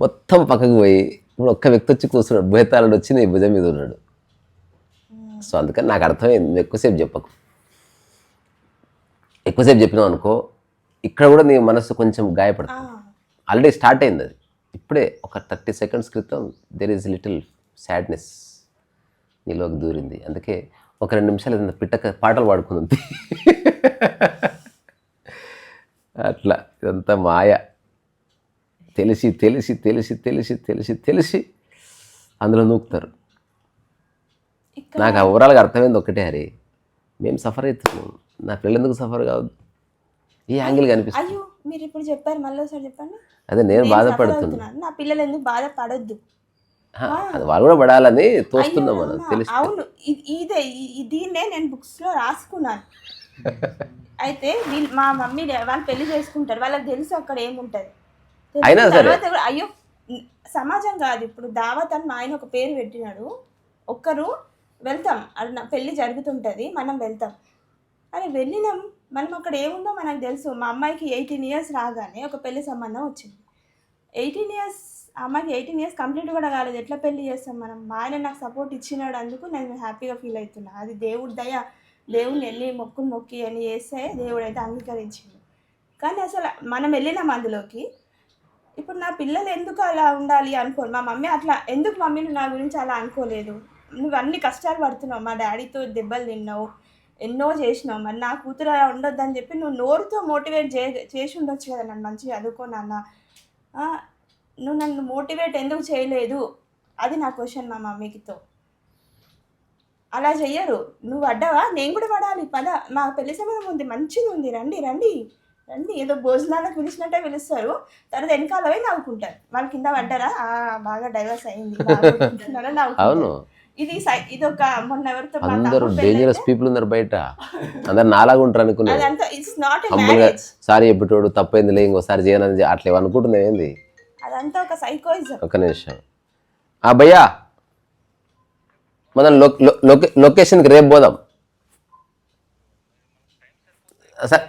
మొత్తం పక్కకు పోయి ఇప్పుడు ఒక్క వ్యక్తి వచ్చి కూర్చున్నాడు, భూతాళుడు వచ్చి నీ భుజం మీద ఉన్నాడు. సో అందుకని నాకు అర్థమైంది, నువ్వు ఎక్కువసేపు చెప్పకు. ఎక్కువసేపు చెప్పినావు అనుకో, ఇక్కడ కూడా నీ మనసు కొంచెం గాయపడుతుంది. ఆల్రెడీ స్టార్ట్ అయింది అది, ఇప్పుడే ఒక 30 seconds క్రితం దెర్ ఈజ్ లిటిల్ సాడ్నెస్ నీలోకి దూరింది. అందుకే ఒక 2 నిమిషాలు ఏదైనా పిట్టక పాటలు పాడుకుంది. అట్లా ఇదంతా మాయ. తెలిసి తెలిసి తెలిసి తెలిసి తెలిసి తెలిసి అందులో నూకుతారు. నాకు ఓవరాల్గా అర్థమైంది ఒకటే, హరి మేము సఫర్ అవుతున్నాం, నా పిల్లలు ఎందుకు సఫర్ కావద్దు? ఈ యాంగిల్ కనిపిస్తుంది. అయ్యో మీరు ఇప్పుడు చెప్పారు, మళ్ళీ ఒకసారి చెప్పండి. అదే నేను బాధపడుతున్నా, నా పిల్లలు ఎందుకు బాధపడొద్దు, అది వాళ్ళు కూడా పడాలని తోస్తున్నాం మనం తెలుసు. అవును, దీన్నే నేను బుక్స్లో రాసుకున్నాను. అయితే మా మమ్మీ వాళ్ళు పెళ్లి చేసుకుంటారు, వాళ్ళకి తెలుసు అక్కడ ఏముంటుంది. అయినా సరే అయ్యో సమాజం కాదు, ఇప్పుడు దావత్ అని మా ఆయన ఒక పేరు పెట్టినాడు, ఒక్కరు వెళ్తాం, అది పెళ్ళి జరుగుతుంటుంది, మనం వెళ్తాం. అరే వెళ్ళినాం, మనం అక్కడ ఏముందో మనకు తెలుసు. మా అమ్మాయికి 18 years రాగానే ఒక పెళ్లి సంబంధం వచ్చింది. 18 years, అమ్మాయికి 18 years కంప్లీట్ కూడా కాలేదు, ఎట్లా పెళ్లి చేస్తాం మనం? మా ఆయన నాకు సపోర్ట్ ఇచ్చినాడు, అందుకు నేను హ్యాపీగా ఫీల్ అవుతున్నా. అది దేవుడి దయ, దేవుడిని వెళ్ళి మొక్కి అని చేస్తే దేవుడు అయితే అంగీకరించింది. కానీ అసలు మనం వెళ్ళినాం అందులోకి. ఇప్పుడు నా పిల్లలు ఎందుకు అలా ఉండాలి అనుకోను. మా మమ్మీ అట్లా ఎందుకు మమ్మీ నువ్వు నా గురించి అలా అనుకోలేదు, నువ్వు అన్ని కష్టాలు పడుతున్నావు, మా డాడీతో దెబ్బలు తిన్నావు, ఎన్నో చేసినావు, మరి నా కూతురు అలా ఉండొద్దని చెప్పి నువ్వు నోరుతో మోటివేట్ చేసి ఉండొచ్చు కదా నన్ను మంచిగా చదువుకో నాన్న, నువ్వు నన్ను మోటివేట్ ఎందుకు చేయలేదు, అది నా క్వశ్చన్ మా మమ్మీకితో. అలా చెయ్యరు. నువ్వు పడ్డావా, నేను కూడా పడాలి, పద మా పెళ్లి సమయం ఉంది, మంచిగా ఉంది, రండి రండి రండి, ఏదో భోజనాలకు పిలిచినట్టే పిలుస్తారు. తర్వాత వెనకాల పోయి నవ్వుకుంటారు. వాళ్ళు కింద పడ్డారా, బాగా డైవర్స్ అయింది, అవును, ఇది ఒక మొన్న ఎవరితో అందరూ డేంజరస్ పీపుల్ ఉన్నారు బయట, అందరు నాలాగా ఉంటారు అనుకున్నారు. అదంతా ఇట్స్ నాట్ ఎ హంబుల్గా మ్యారేజ్. సారీ చెప్పేటోడు తప్పైందిలే ఇంకోసారి చేయనని అట్లా అనుకుంటున్నావు ఏంది? అదంతా ఒక సైకోయిజం. ఒక నిమిషం భయ్యా, మనం లొకేషన్కి రేపు పోదాం సార్.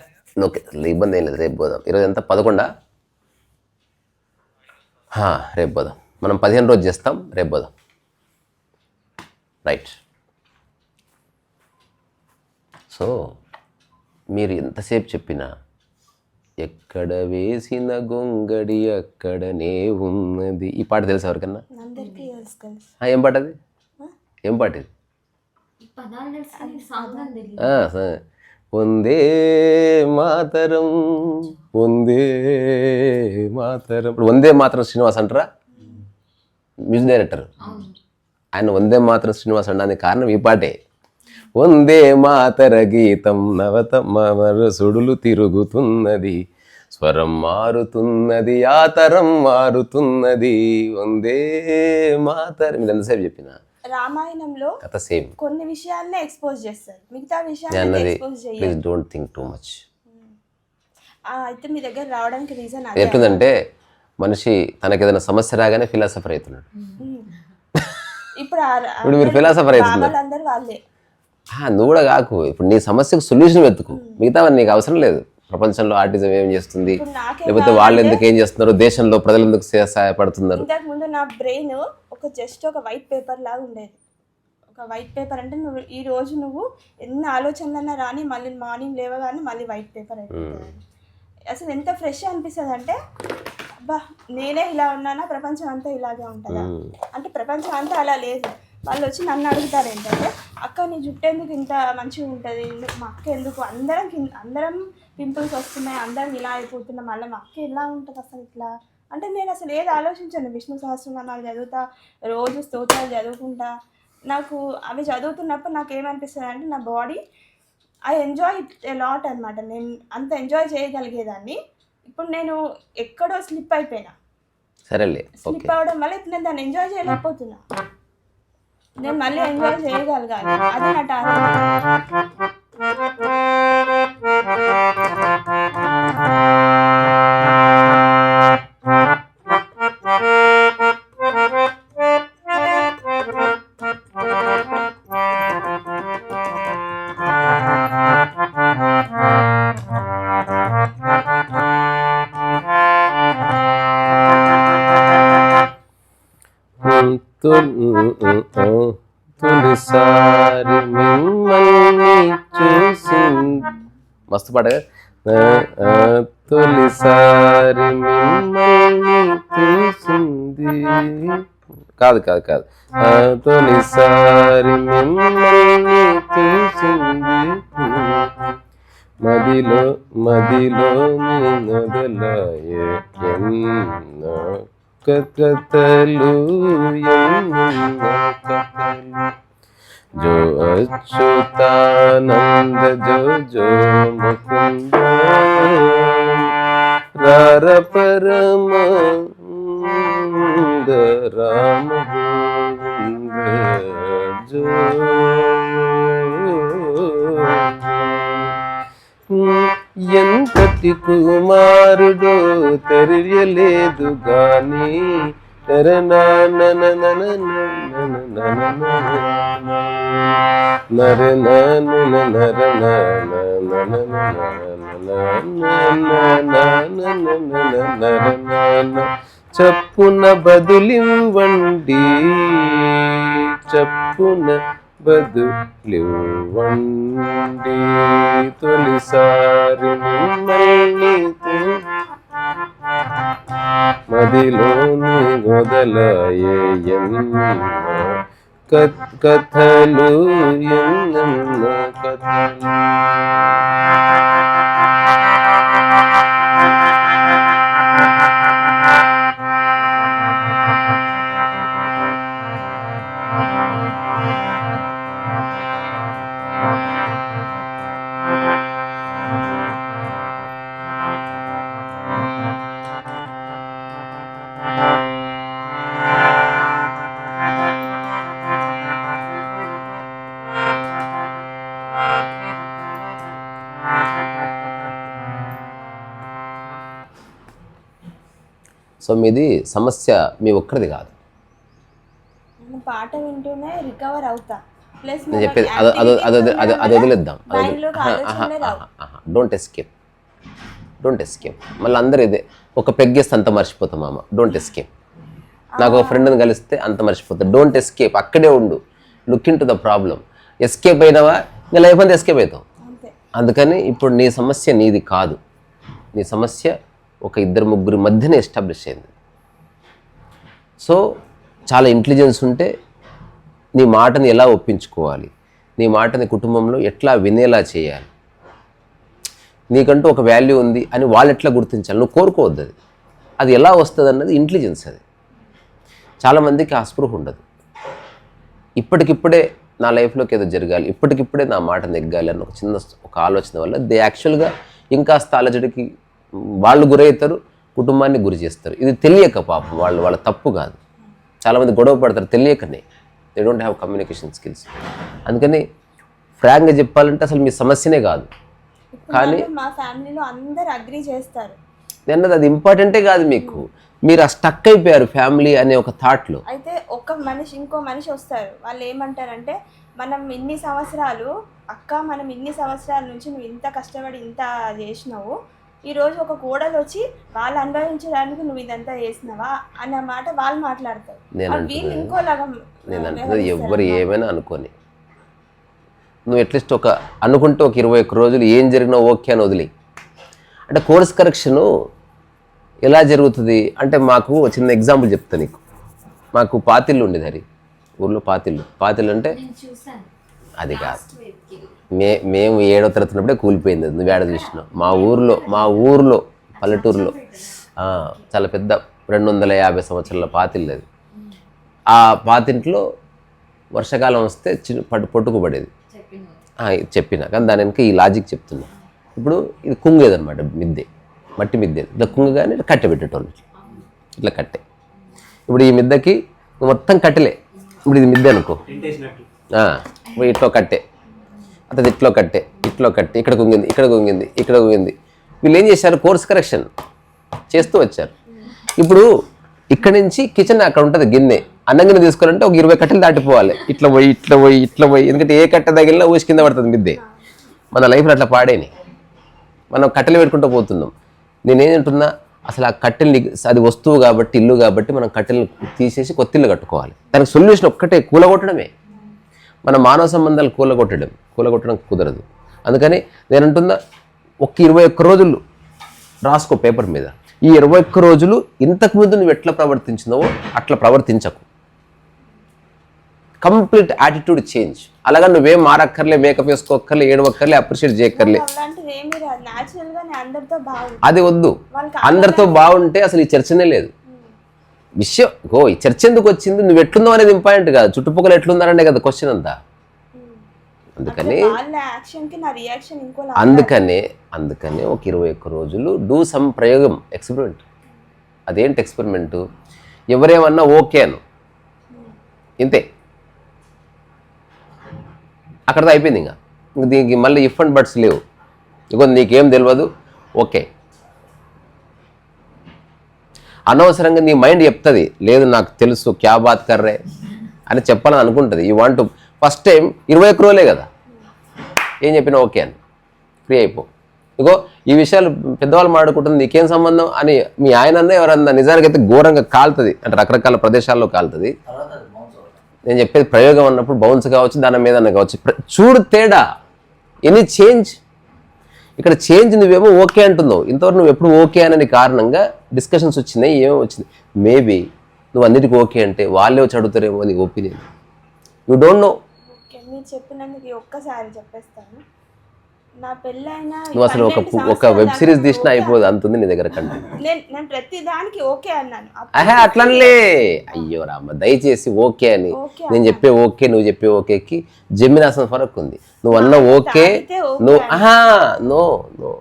ఇబ్బంది ఏం లేదు, రేపు పోదాం. ఈరోజు ఎంత 11? రేపు పోదాం. మనం 15 రోజు చేస్తాం, రేపు పోదాం. రైట్. సో మీరు ఎంతసేపు చెప్పినా ఎక్కడ వేసిన గొంగడి అక్కడనే ఉన్నది, ఈ పాట తెలుసు ఎవరికన్నా? అందరికీ తెలుసు. ఏం పాట అది? ఏం పాట ఇది? పదాలు తెలుసు, సాంగ్ అని తెలియదు. వందే మాతరం, వందే మాతరం. ఇప్పుడు వందే మాతరం శ్రీనివాస్ అంటారా, మ్యూజిక్ డైరెక్టర్. ఆయన వందే మాతరం శ్రీనివాస్ అనడానికి కారణం ఈ పాటే. వందే మాతర గీతం నవతమర సుడులు తిరుగుతున్నది, స్వరం మారుతున్నది, ఆతరం మారుతున్నది, వందే మాతరం. మీరు ఎంతసేపు చెప్పిన రామాయణంలో కథ సేమ్, కొన్ని విషయాలనే ఎక్స్పోజ్ చేస్తారు, మిగతా విషయాలు ఎక్స్పోజ్ చేయరు. Please don't think too much. అయితే మీ దగ్గర రావడానికి రీజన్ ఎట్లుందంటే మనిషి తనకి ఏదైనా సమస్య రాగానే ఫిలాసఫర్ అవుతున్నాడు. ఇప్పుడు మీరు ఫిలాసఫర్ అవుతున్నారు. అందరు వాళ్ళే. నువ్వు కూడా కాకు, ఇప్పుడు నీ సమస్యకు సొల్యూషన్ వెతుకు, మిగతా నీకు అవసరం లేదు. ప్రపంచంలో ఆర్టిజం ఏం చేస్తుంది, లేకపోతే వాళ్ళు ఎందుకు ఏం చేస్తున్నారు, దేశంలో ప్రజలు ఎందుకు సహాయపడుతున్నారు. ఇంతకు ముందు నా బ్రెయిన్ జస్ట్ ఒక వైట్ పేపర్ లాగా ఉండేది. ఒక వైట్ పేపర్ అంటే నువ్వు ఈ రోజు నువ్వు ఎన్ని ఆలోచనలన్నా రాని మళ్ళీ మార్నింగ్ లేవగానే మళ్ళీ వైట్ పేపర్ అయిపోతుంది. అసలు ఎంత ఫ్రెష్ అనిపిస్తుంది అంటే, అబ్బా నేనే ఇలా ఉన్నానా, ప్రపంచం అంతా ఇలాగే ఉంటుందా అంటే ప్రపంచం అంతా అలా లేదు. వాళ్ళు వచ్చి నన్ను అడుగుతారు ఏంటంటే, అక్క నీ జుట్టు ఎందుకు ఇంత మంచిగా ఉంటుంది, మా అక్క ఎందుకు అందరం పింపుల్స్ వస్తున్నాయి, అందరం ఇలా అయిపోతున్నాం, మళ్ళీ మా అక్క ఎలా ఉంటుంది అసలు ఇట్లా అంటే, నేను అసలు ఏది ఆలోచించాను. విష్ణు సహస్రనామాలు చదువుతా, రోజు స్తోత్రాలు చదువుకుంటా. నాకు అవి చదువుతున్నప్పుడు నాకు ఏమనిపిస్తుంది అంటే, నా body I enjoy it a lot అనమాట. నేను అంత ఎంజాయ్ చేయగలిగేదాన్ని. ఇప్పుడు నేను ఎక్కడో స్లిప్ అయిపోయినా, స్లిప్ అవ్వడం వల్ల ఇప్పుడు నేను దాన్ని ఎంజాయ్ చేయలేకపోతున్నా. నేను మళ్ళీ ఎంజాయ్ చేయగలగాలి, అది నా టాలెంట్. తొలిసారి మిమ్మల్ని చూసింది, మస్తు పాట. తొలిసారి మిమ్మల్ని చూసింది, కాదు కాదు కాదు, తొలిసారి మిమ్మల్ని చూసింది, మదిలో మదిలో మొదలయ్యే కథలు కథలు, జో అచ్యుతానంద జో జో ముకుంద రార పరమానంద రామ గోవింద జో. ఎంతటి కుమారుడో తెలియలేదు గాని, చప్పున బదులివ్వండి, చప్పున బదులివ్వండి తొలిసారి మిమ్మల్ని మదిలోని మొదలయ్యే ఎన్నో కథలు ఎన్నెన్నో కథలు. సో మీది సమస్య మీ ఒక్కరిది కాదు. నేను పాట వింటూనే రికవర్ అవుతా. ప్లస్ నేను చెప్పేది అది వదిలేద్దాం. Don't escape. మళ్ళీ అందరూ ఇదే ఒక పెగ్గేస్తే అంత మర్చిపోతాం మామ. Don't escape. నాకు ఒక ఫ్రెండ్ని కలిస్తే అంత మర్చిపోతా. Don't escape. అక్కడే ఉండు. Look in to the problem. Escape అయినావా ఇంకా లైఫ్ అంతా ఎస్కేప్ అవుతాం. అందుకని ఇప్పుడు నీ సమస్య నీది కాదు. నీ సమస్య ఒక 2-3 మధ్యనే ఎస్టాబ్లిష్ అయింది. సో చాలా ఇంటెలిజెన్స్ ఉంటే నీ మాటని ఎలా ఒప్పించుకోవాలి, నీ మాటని కుటుంబంలో ఎట్లా వినేలా చేయాలి, నీకంటూ ఒక వాల్యూ ఉంది అని వాళ్ళు ఎట్లా గుర్తించాలి, నువ్వు కోరుకోవద్దు. అది ఎలా వస్తుంది అన్నది ఇంటెలిజెన్స్. అది చాలామందికి ఆ స్పృహ ఉండదు. ఇప్పటికిప్పుడే నా లైఫ్లోకి ఏదో జరగాలి, ఇప్పటికిప్పుడే నా మాట నెగ్గాలి అన్న ఒక ఆలోచన వల్ల దే యాక్చువల్గా ఇంకాస్త అలజడికి వాళ్ళు గురవుతారు, కుటుంబాన్ని గురి చేస్తారు. ఇది తెలియక పాపం వాళ్ళ తప్పు కాదు. చాలామంది గొడవ పడతారు తెలియకనే. They don't have communication skills. అందుకని ఫ్రాంక్గా చెప్పాలంటే అసలు మీ సమస్యనే కాదు. కానీ మా ఫ్యామిలీలో అందరూ అగ్రీ చేస్తారు. అన్నది అది ఇంపార్టెంటే కాదు. మీకు మీరు ఆ స్టక్ అయిపోయారు ఫ్యామిలీ అనే ఒక థాట్లో. అయితే ఇంకో మనిషి వస్తారు. వాళ్ళు ఏమంటారంటే మనం ఇన్ని సంవత్సరాల నుంచి నువ్వు ఇంత కష్టపడి ఇంత చేసినావు, ఈరోజు ఒక కోడలు వచ్చి వాళ్ళు అనుభవించడానికి నువ్వు ఇదంతా చేసినావా అన్న మాట వాళ్ళు మాట్లాడతారు. వీళ్ళు ఇంకోలాగా. నేను అంటున్నది ఎవ్వరు ఏమైనా అనుకోని, నువ్వు అట్లీస్ట్ అనుకుంటే ఒక 21 రోజులు ఏం జరిగినా ఓకే అని వదిలి. అంటే కోర్స్ కరెక్షను ఎలా జరుగుతుంది అంటే, మాకు చిన్న ఎగ్జాంపుల్ చెప్తా నీకు. మాకు పాతిళ్ళు ఉండేది. హరి ఊర్లో పాతిళ్ళు అంటే అది కాదు. మేము 7వ తరగతి ఉన్నప్పుడే కూలిపోయింది. అది నువ్వు ఏడ చూసినావు. మా ఊర్లో పల్లెటూరులో చాలా పెద్ద 250 సంవత్సరాల పాతిళ్ళు అది. ఆ పాతింట్లో వర్షాకాలం వస్తే పట్టుకుపడేది. చెప్పిన కానీ దాని వెనక ఈ లాజిక్ చెప్తున్నా. ఇప్పుడు ఇది కుంగేదనమాట, మిద్దే, మట్టి మిద్దే. ఇట్లా కుంగగానే ఇట్లా కట్టె పెట్టేటోళ్ళు, ఇట్లా కట్టె. ఇప్పుడు ఈ మిద్దకి మొత్తం కట్టెలే. ఇప్పుడు ఇది మిద్దే అనుకో, ఇట్లో కట్టె, అతను ఇట్లో కట్టే, ఇక్కడ కుంగింది. వీళ్ళు ఏం చేశారు, కోర్స్ కరెక్షన్ చేస్తూ వచ్చారు. ఇప్పుడు ఇక్కడి నుంచి కిచెన్ అక్కడ ఉంటుంది గిన్నె, అన్నంగిని తీసుకోవాలంటే ఒక 20 కట్టెలు దాటిపోవాలి. ఇట్లా పోయి ఎందుకంటే ఏ కట్టె తగిలినా ఊసి కింద పడుతుంది మిద్దే. మన లైఫ్లో అట్లా పాడేని మనం కట్టెలు పెట్టుకుంటూ పోతున్నాం. నేనేంటున్నా, అసలు ఆ కట్టెల్ని, అది వస్తువు కాబట్టి, ఇల్లు కాబట్టి మనం కట్టెలను తీసేసి కొత్త ఇల్లు కట్టుకోవాలి. దానికి సొల్యూషన్ ఒక్కటే, కూలగొట్టడమే. మన మానవ సంబంధాలు కూలగొట్టడం కుదరదు. అందుకని నేనంటున్నా, ఒక 21 రోజులు రాసుకో పేపర్ మీద. ఈ 21 రోజులు ఇంతకుముందు నువ్వు ఎట్లా ప్రవర్తించినావో అట్లా ప్రవర్తించకు. Complete attitude change. అలాగా నువ్వేం మారక్కర్లే, మేకప్ వేసుకోక్కర్లే, ఏడవక్కర్లే, అప్రిషియేట్ చేయక్కర్లే. అది వద్దు. అందరితో బాగుంటే అసలు ఈ చర్చనే లేదు. విషయం ఈ చర్చ ఎందుకు వచ్చింది, నువ్వు ఎట్లున్నావు అనేది ఇంపార్టెంట్ కాదు, చుట్టుపక్కల ఎట్లున్నారనే కదా క్వశ్చన్ అంతా. అందుకనే ఒక 21 రోజులు డూ సమ్ ప్రయోగం, ఎక్స్పెరిమెంట్. అదేంటి ఎక్స్పెరిమెంటు, ఎవరేమన్నా ఓకే అను, ఇంతే, అక్కడతో అయిపోయింది. ఇంకా దీనికి మళ్ళీ ఇఫ్ అండ్ బట్స్ లేవు. ఇగో నీకేం తెలియదు, ఓకే. అనవసరంగా నీ మైండ్ చెప్తుంది, లేదు నాకు తెలుసు, క్యా బాత్ కర్రే అని చెప్పాలని అనుకుంటుంది. You want to first time 21 రోజులే కదా, ఏం చెప్పినా ఓకే అని ఫ్రీ అయిపో. ఇగో ఈ విషయాలు పెద్దవాళ్ళు మాట్లాడుకుంటుంది, నీకేం సంబంధం అని మీ ఆయన ఎవరన్నా నిజానికైతే ఘోరంగా కాలుతుంది, అంటే రకరకాల ప్రదేశాల్లో కాలుతుంది. నేను చెప్పేది ప్రయోగం అన్నప్పుడు బౌన్స్ కావచ్చు, దాని మీద కావచ్చు, చూడు తేడా, ఎనీ చేంజ్. ఇక్కడ చేంజ్ నువ్వేమో ఓకే అంటున్నావు, ఇంతవరకు నువ్వు ఎప్పుడు ఓకే అనని కారణంగా డిస్కషన్స్ వచ్చినాయి, ఏమో వచ్చింది. మేబీ నువ్వు అన్నిటికీ ఓకే అంటే వాళ్ళే వచ్చి అడుగుతారేమో నీ opinion. You don't know. Okay, మీరు చెప్పినందుకు ఒక్కసారి చెప్పేస్తాను. నా పెళ్ళైనా నువ్వు అసలు ఒక వెబ్ సిరీస్ తీసినా అయిపోదు, అంతుంది నీ దగ్గర కంటే. నేను ప్రతి దానికి ఓకే అన్నాను. అట్లనే అయ్యో రామ్మ, దయచేసి ఓకే అని నేను చెప్పే ఓకే, నువ్వు చెప్పే ఓకేకి జమినాసం ఫరక్ ఉంది. నువ్వు అన్న ఓకే, నువ్వు నో నో,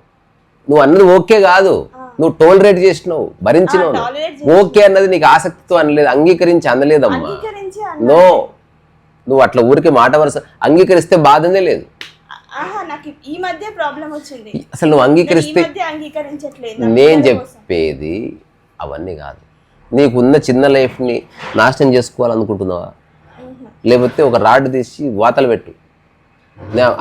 నువ్వు అన్నది ఓకే కాదు, నువ్వు టోలరేట్ చేసినావు, భరించినావు. ఓకే అన్నది నీకు ఆసక్తితో అనలేదు, అంగీకరించి అనలేదమ్మా. నో, నువ్వు అట్లా ఊరికే మాట వరుస అంగీకరిస్తే బాధనే లేదు. నాకు ఈ మధ్య ప్రాబ్లం వచ్చింది. అసలు నువ్వు అంగీకరిస్తే అంగీకరించట్లేదు. నేను చెప్పేది అవన్నీ కాదు. నీకున్న చిన్న లైఫ్ని నాశనం చేసుకోవాలనుకుంటున్నావా? లేకపోతే ఒక రాడ్ తీసి వాతలు పెట్టు.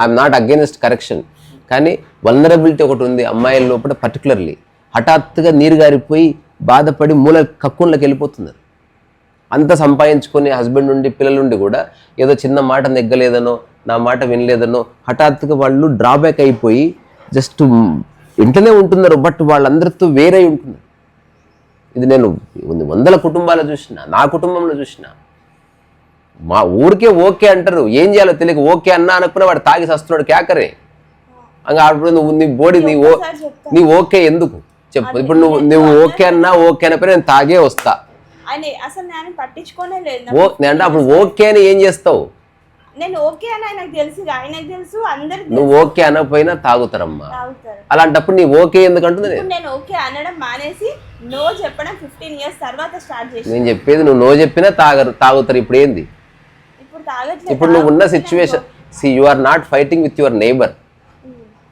ఐఎమ్ నాట్ అగైనెస్ట్ కరెక్షన్, కానీ వల్నరబిలిటీ ఒకటి ఉంది అమ్మాయిల లోపల. పర్టికులర్లీ హఠాత్తుగా నీరు గారిపోయి బాధపడి మూల కక్కున్లోకి వెళ్ళిపోతున్నారు. అంత సంపాదించుకొని హస్బెండ్ నుండి పిల్లల నుండి కూడా ఏదో చిన్న మాట నెగ్గలేదనో, నా మాట వినలేదనో హఠాత్తుగా వాళ్ళు డ్రాబ్యాక్ అయిపోయి జస్ట్ ఇంట్లోనే ఉంటున్నారు, బట్ వాళ్ళందరితో వేరై ఉంటున్నారు. ఇది నేను వందల కుటుంబాలు చూసిన, నా కుటుంబంలో చూసిన. మా ఊరికే ఓకే అంటారు, ఏం చేయాలో తెలియక ఓకే అన్నా అనుకున్నా వాడు తాగి సస్తున్నాడు క్యాకరే. ఇంకా అప్పుడు నువ్వు నీ బోడీ నీ ఓకే ఎందుకు చెప్పు. ఇప్పుడు నువ్వు ఓకే అన్నా ఓకే అన్నప్పుడు నేను తాగే వస్తా అంటే అప్పుడు ఓకే అని ఏం చేస్తావు? నేను ఓకే అని ఆయనకు తెలుసు, అందరికి నువ్వు ఓకే అనకపోయినా తాగుతారమ్మా. అలాంటప్పుడు నీ ఓకే ఎందుకంటుంది? నేను ఓకే అనడం మానేసి నో చెప్పడం 15 years తర్వాత స్టార్ట్ చేసి. నేను చెప్పేది నువ్వు నో చెప్పినా తాగుతారు. ఇప్పుడు ఏంది? ఇప్పుడు నువ్వు ఉన్న situation, you are not fighting with your neighbour.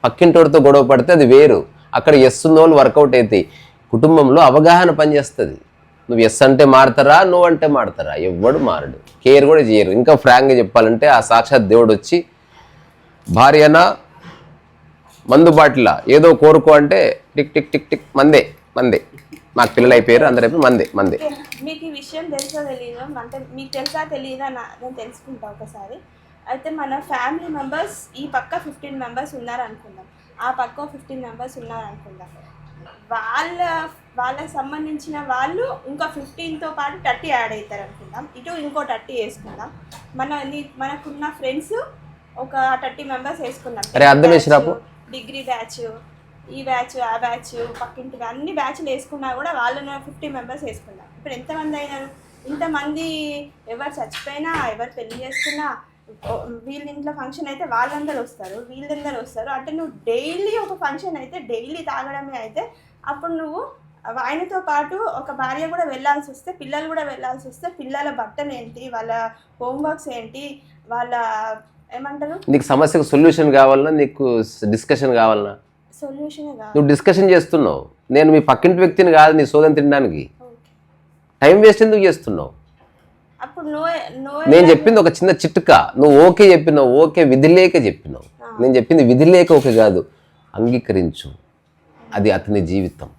పక్కింటోడితో గొడవ పడితే అది వేరు, అక్కడ ఎస్ ఉన్నోళ్ళు వర్కౌట్ అవుతాయి. కుటుంబంలో అవగాహన పనిచేస్తుంది. నువ్వు ఎస్ అంటే మారుతారా, నువ్వు అంటే మారుతారా? ఎవ్వడు మారడు, కేర్ కూడా చేయరు. ఇంకా ఫ్రాంక్గా చెప్పాలంటే ఆ సాక్షాత్ దేవుడు వచ్చి భార్యనా మందు బాటిలా ఏదో కోరుకో అంటే టిక్ టిక్ టిక్ టిక్ మందే మాకు పిల్లలు అయిపోయారు, అందరు అయిపోయి మందే. మీకు ఈ విషయం తెలుసో తెలియదు అంటే మీకు తెలుసా తెలియదా నేను తెలుసుకుంటా ఒకసారి. అయితే మన ఫ్యామిలీ మెంబర్స్ ఈ పక్క 15 members ఉన్నారు అనుకుందాం, ఆ పక్క 15 members ఉన్నారు అనుకుందాం. వాళ్ళకి సంబంధించిన వాళ్ళు ఇంకా 15తో పాటు 30 యాడ్ అవుతారు అనుకుందాం. ఇటు ఇంకో 30 వేసుకుందాం. మనకున్న ఫ్రెండ్స్ ఒక 30 members వేసుకున్నాం. డిగ్రీ బ్యాచ్, ఈ బ్యాచ్, ఆ బ్యాచ్, పక్కింటి అన్ని బ్యాచ్లు వేసుకున్నా కూడా వాళ్ళని 50 members వేసుకున్నాం. ఇప్పుడు ఎంతమంది అయినారు? ఇంతమంది ఎవరు చచ్చిపోయినా, ఎవరు పెళ్లి చేసుకున్నా, వీళ్ళ ఇంట్లో ఫంక్షన్ అయితే వాళ్ళందరూ వస్తారు, వీళ్ళందరూ వస్తారు. అంటే నువ్వు డైలీ ఒక ఫంక్షన్ అయితే డైలీ తాగడమే అయితే అప్పుడు నువ్వు ఆయనతో పాటు ఒక భార్య కూడా వెళ్ళాల్సి వస్తే, పిల్లలు కూడా వెళ్ళాల్సి వస్తే, పిల్లల బట్టలు ఏంటి, వాళ్ళ హోంవర్క్స్ ఏంటి, వాళ్ళ ఏమంటారు, నీకు సమస్యకు సొల్యూషన్ కావాలన్నా, నీకు డిస్కషన్ కావాలన్నా, సొల్యూషన్ నువ్వు డిస్కషన్ చేస్తున్నావు. నేను మీ పక్కింటి వ్యక్తిని కాదు నీ సోదం తినడానికి. టైం వేస్ట్ ఎందుకు చేస్తున్నావు? నేను చెప్పింది ఒక చిన్న చిట్కా. నువ్వు ఓకే చెప్పినావు, ఓకే విధి లేక చెప్పినావు. నేను చెప్పింది విధి లేక ఓకే కాదు, అంగీకరించు. అది అతని జీవితం.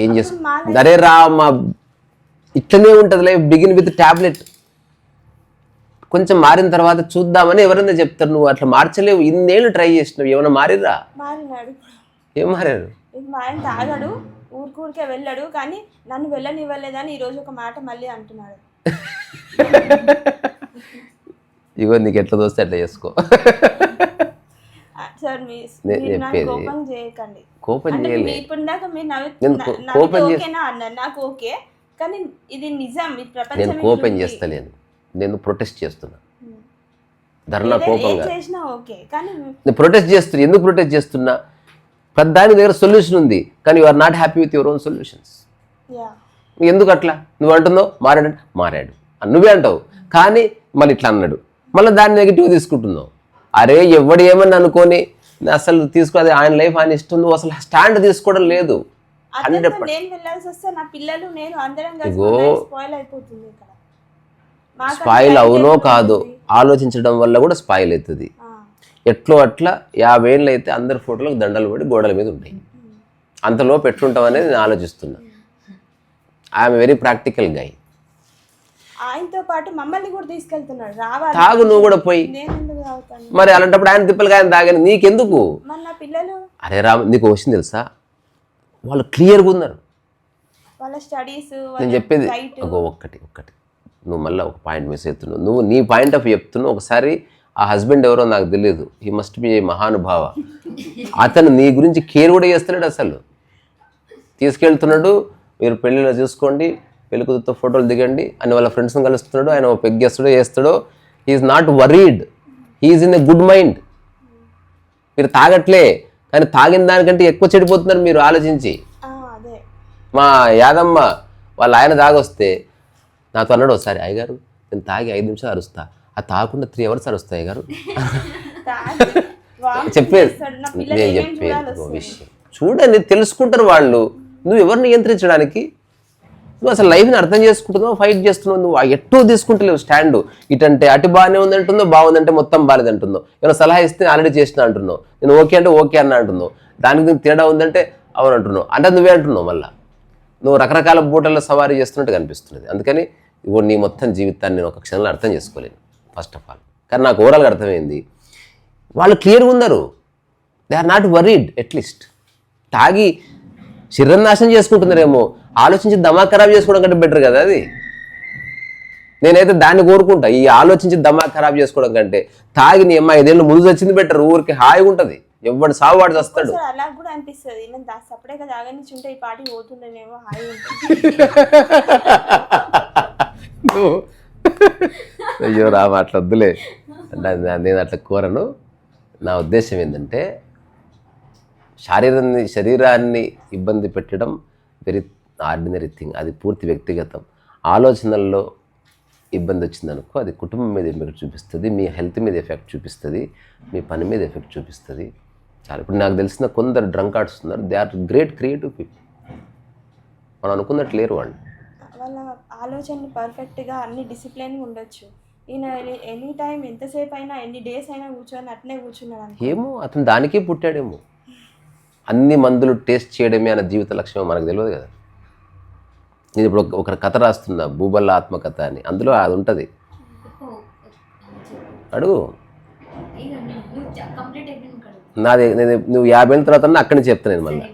ఏం చేస్తా దరే రా మా ఇట్లనే ఉంటుంది లైఫ్. Begin with tablet. కొంచెం మారిన తర్వాత చూద్దామని ఎవరైనా చెప్తారు. నువ్వు అట్లా మార్చలేవు. ఇన్నేళ్ళు ట్రై చేసినావు, ఏమైనా మారిరా? ఏం మారారు? ఆయన తాగాడు, ఊరికే వెళ్ళాడు, కానీ నన్ను వెళ్ళనివ్వలేదని ఈరోజు ఒక మాట మళ్ళీ అంటున్నాడు. ఇగో నీకు ఎట్లా దోస్తే అట్లా చేసుకో. సార్ కోపం చేయకండి. కోపం చేయలేదు. ఇప్పుడు దాకా మీరు ఓకేనా అన్నారు, నాకు ఓకే, కానీ ఇది నిజం. నేను కోపం చేస్తలేను, నేను ప్రొటెస్ట్ చేస్తున్నా. ధర్నా కోపంగా నేను ప్రొటెస్ట్ చేస్తున్నా. ఎందుకు ప్రొటెస్ట్ చేస్తున్నా? దాని దగ్గర సొల్యూషన్ ఉంది, కానీ you are not happy with your own solutions. ఎందుకు అట్లా? నువ్వు అంటున్నావు మారాడు నువ్వే అంటావు, కానీ మళ్ళీ ఇట్లా అన్నాడు, మళ్ళీ దాన్ని నెగిటివ్ తీసుకుంటున్నావు. అరే ఎవడు ఏమని అనుకొని అసలు తీసుకోవాలి, ఆయన లైఫ్ ఆయన ఇష్టం. నువ్వు అసలు స్టాండ్ తీసుకోవడం లేదు. స్పాయిల్ అవునో కాదో ఆలోచించడం వల్ల కూడా స్పాయిల్ అవుతుంది. ఎట్లో అట్లా 50 ఏళ్ళు అయితే అందరి ఫోటోలకు దండలు పడి గోడల మీద ఉంటాయి. అంతలోపు ఎట్లుంటాం అనేది నేను ఆలోచిస్తున్నా. ఐఎమ్ వెరీ ప్రాక్టికల్ గై. ఆయనతో పాటు మమ్మల్ని కూడా తీసుకెళ్తున్నాడు, రావాలి తాగు నువ్వు కూడా పోయి. నేను ఎందుకు తాగుతాను? మరి అలాంటప్పుడు ఆయన తిప్పలు ఆయన తాగని నీకెందుకు? మరి నా పిల్లలు అరే రామ్, నీకు వచ్చింది తెలుసా, వాళ్ళు క్లియర్గా ఉన్నారు. వాళ్ళ స్టడీస్, నేను చెప్పేది ఒక్కటి నువ్వు మళ్ళీ ఒక పాయింట్ మిస్ అవుతున్నావు. నువ్వు నీ పాయింట్ ఆఫ్ చెప్తున్నావు. ఒకసారి ఆ హస్బెండ్ ఎవరో నాకు తెలియదు, ఈ మస్ట్ బి ఏ మహానుభావ. అతను నీ గురించి కేర్ కూడా చేస్తున్నాడు. అసలు తీసుకెళ్తున్నాడు, మీరు పెళ్ళిలో చూసుకోండి, పెళ్లి కూతురుతో ఫోటోలు దిగండి అని వాళ్ళ ఫ్రెండ్స్ని కలుస్తున్నాడు. ఆయన పెగ్గేస్తాడో చేస్తాడో, he's not worried, he's in a good mind. మీరు తాగట్లే, కానీ తాగిన దానికంటే ఎక్కువ చెడిపోతున్నారు మీరు ఆలోచించి. అదే మా యాదమ్మ వాళ్ళ ఆయన తాగొస్తే నాతో అన్నాడు ఒకసారి, అయ్యగారు నేను తాగి 5 నిమిషాలు అరుస్తా, అది తాగకుండా 3 hours అరుస్తా అయ్యగారు. చెప్పేది నేను చెప్పేది ఒక విషయం చూడండి, తెలుసుకుంటారు వాళ్ళు. నువ్వు ఎవరిని నియంత్రించడానికి? నువ్వు అసలు లైఫ్ని అర్థం చేసుకుంటున్నావు, ఫైట్ చేస్తున్నావు. నువ్వు ఎట్టో తీసుకుంటలేవు స్టాండ్. ఇటంటే అటు బాగానే ఉందంటుందో, బాగుందంటే మొత్తం బాగాలేదంటున్నావు. ఏమైనా సలహా ఇస్తే ఆల్రెడీ చేసిన అంటున్నావు. నేను ఓకే అంటే ఓకే అన్న అంటున్నావు. దానికి నీకు తేడా ఉందంటే అవును అంటున్నావు. అంటే నువ్వే అంటున్నావు. మళ్ళీ నువ్వు రకరకాల బూటల్లో సవారీ చేస్తున్నట్టు కనిపిస్తున్నది. అందుకని ఇగో నీ మొత్తం జీవితాన్ని నేను ఒక క్షణంలో అర్థం చేసుకోలేను ఫస్ట్ ఆఫ్ ఆల్. కానీ నాకు ఓవరాల్గా అర్థమైంది, వాళ్ళు క్లియర్గా ఉన్నారు. They are not worried. At least తాగి శరీరం నాశనం చేసుకుంటున్నారేమో, ఆలోచించి దమాక్ ఖరాబ్ చేసుకోవడం కంటే బెటర్ కదా అది. నేనైతే దాన్ని కోరుకుంటా, ఈ ఆలోచించి దమాక్ ఖరాబ్ చేసుకోవడం కంటే తాగి నీ అమ్మాయి 5 ఏళ్ళు ముందు వచ్చింది బెటర్. ఊరికి హాయిగా ఉంటుంది, ఎవడు సాగు వాడు వస్తాడు. అలా కూడా అనిపిస్తుంది, నేను సపరేట్ గా తాగనిచ్చుంటే ఈ పాటి పోతుండేనేమో, హాయి అయ్యో రామ, అట్లా వద్దులే. నేను అట్లా కోరను. నా ఉద్దేశం ఏంటంటే, శరీరాన్ని ఇబ్బంది పెట్టడం వెరీ ఆర్డినరీ థింగ్, అది పూర్తి వ్యక్తిగతం. ఆలోచనల్లో ఇబ్బంది వచ్చిందనుకో, అది కుటుంబం మీద ఎఫెక్ట్ చూపిస్తుంది, మీ హెల్త్ మీద ఎఫెక్ట్ చూపిస్తుంది, మీ పని మీద ఎఫెక్ట్ చూపిస్తుంది. చాలా ఇప్పుడు నాకు తెలిసిన కొందరు డ్రంక్ ఆర్ట్స్ ఉన్నారు, they are great creative people. మనం అనుకున్నట్టు లేరు వాళ్ళు. వాళ్ళ ఆలోచనలు పర్ఫెక్ట్గా అన్ని డిసిప్లిన్ ఉండొచ్చు. ఈయన ఎనీ టైం ఎంతసేపు అయినా ఎన్ని డేస్ అయినా కూర్చొని అట్నే కూర్చున్నాడు. ఏమో అతను దానికే పుట్టాడేమో. అన్ని మందులు టేస్ట్ చేయడమే అన్న జీవిత లక్ష్యం మనకు తెలియదు కదా. నేను ఇప్పుడు ఒక కథ రాస్తున్నా, భూబల్ల ఆత్మకథ అని, అందులో అది ఉంటుంది. అడుగు, నాది నువ్వు 50 ఏళ్ళ తర్వాత అక్కడి నుంచి చెప్తాను నేను. మళ్ళీ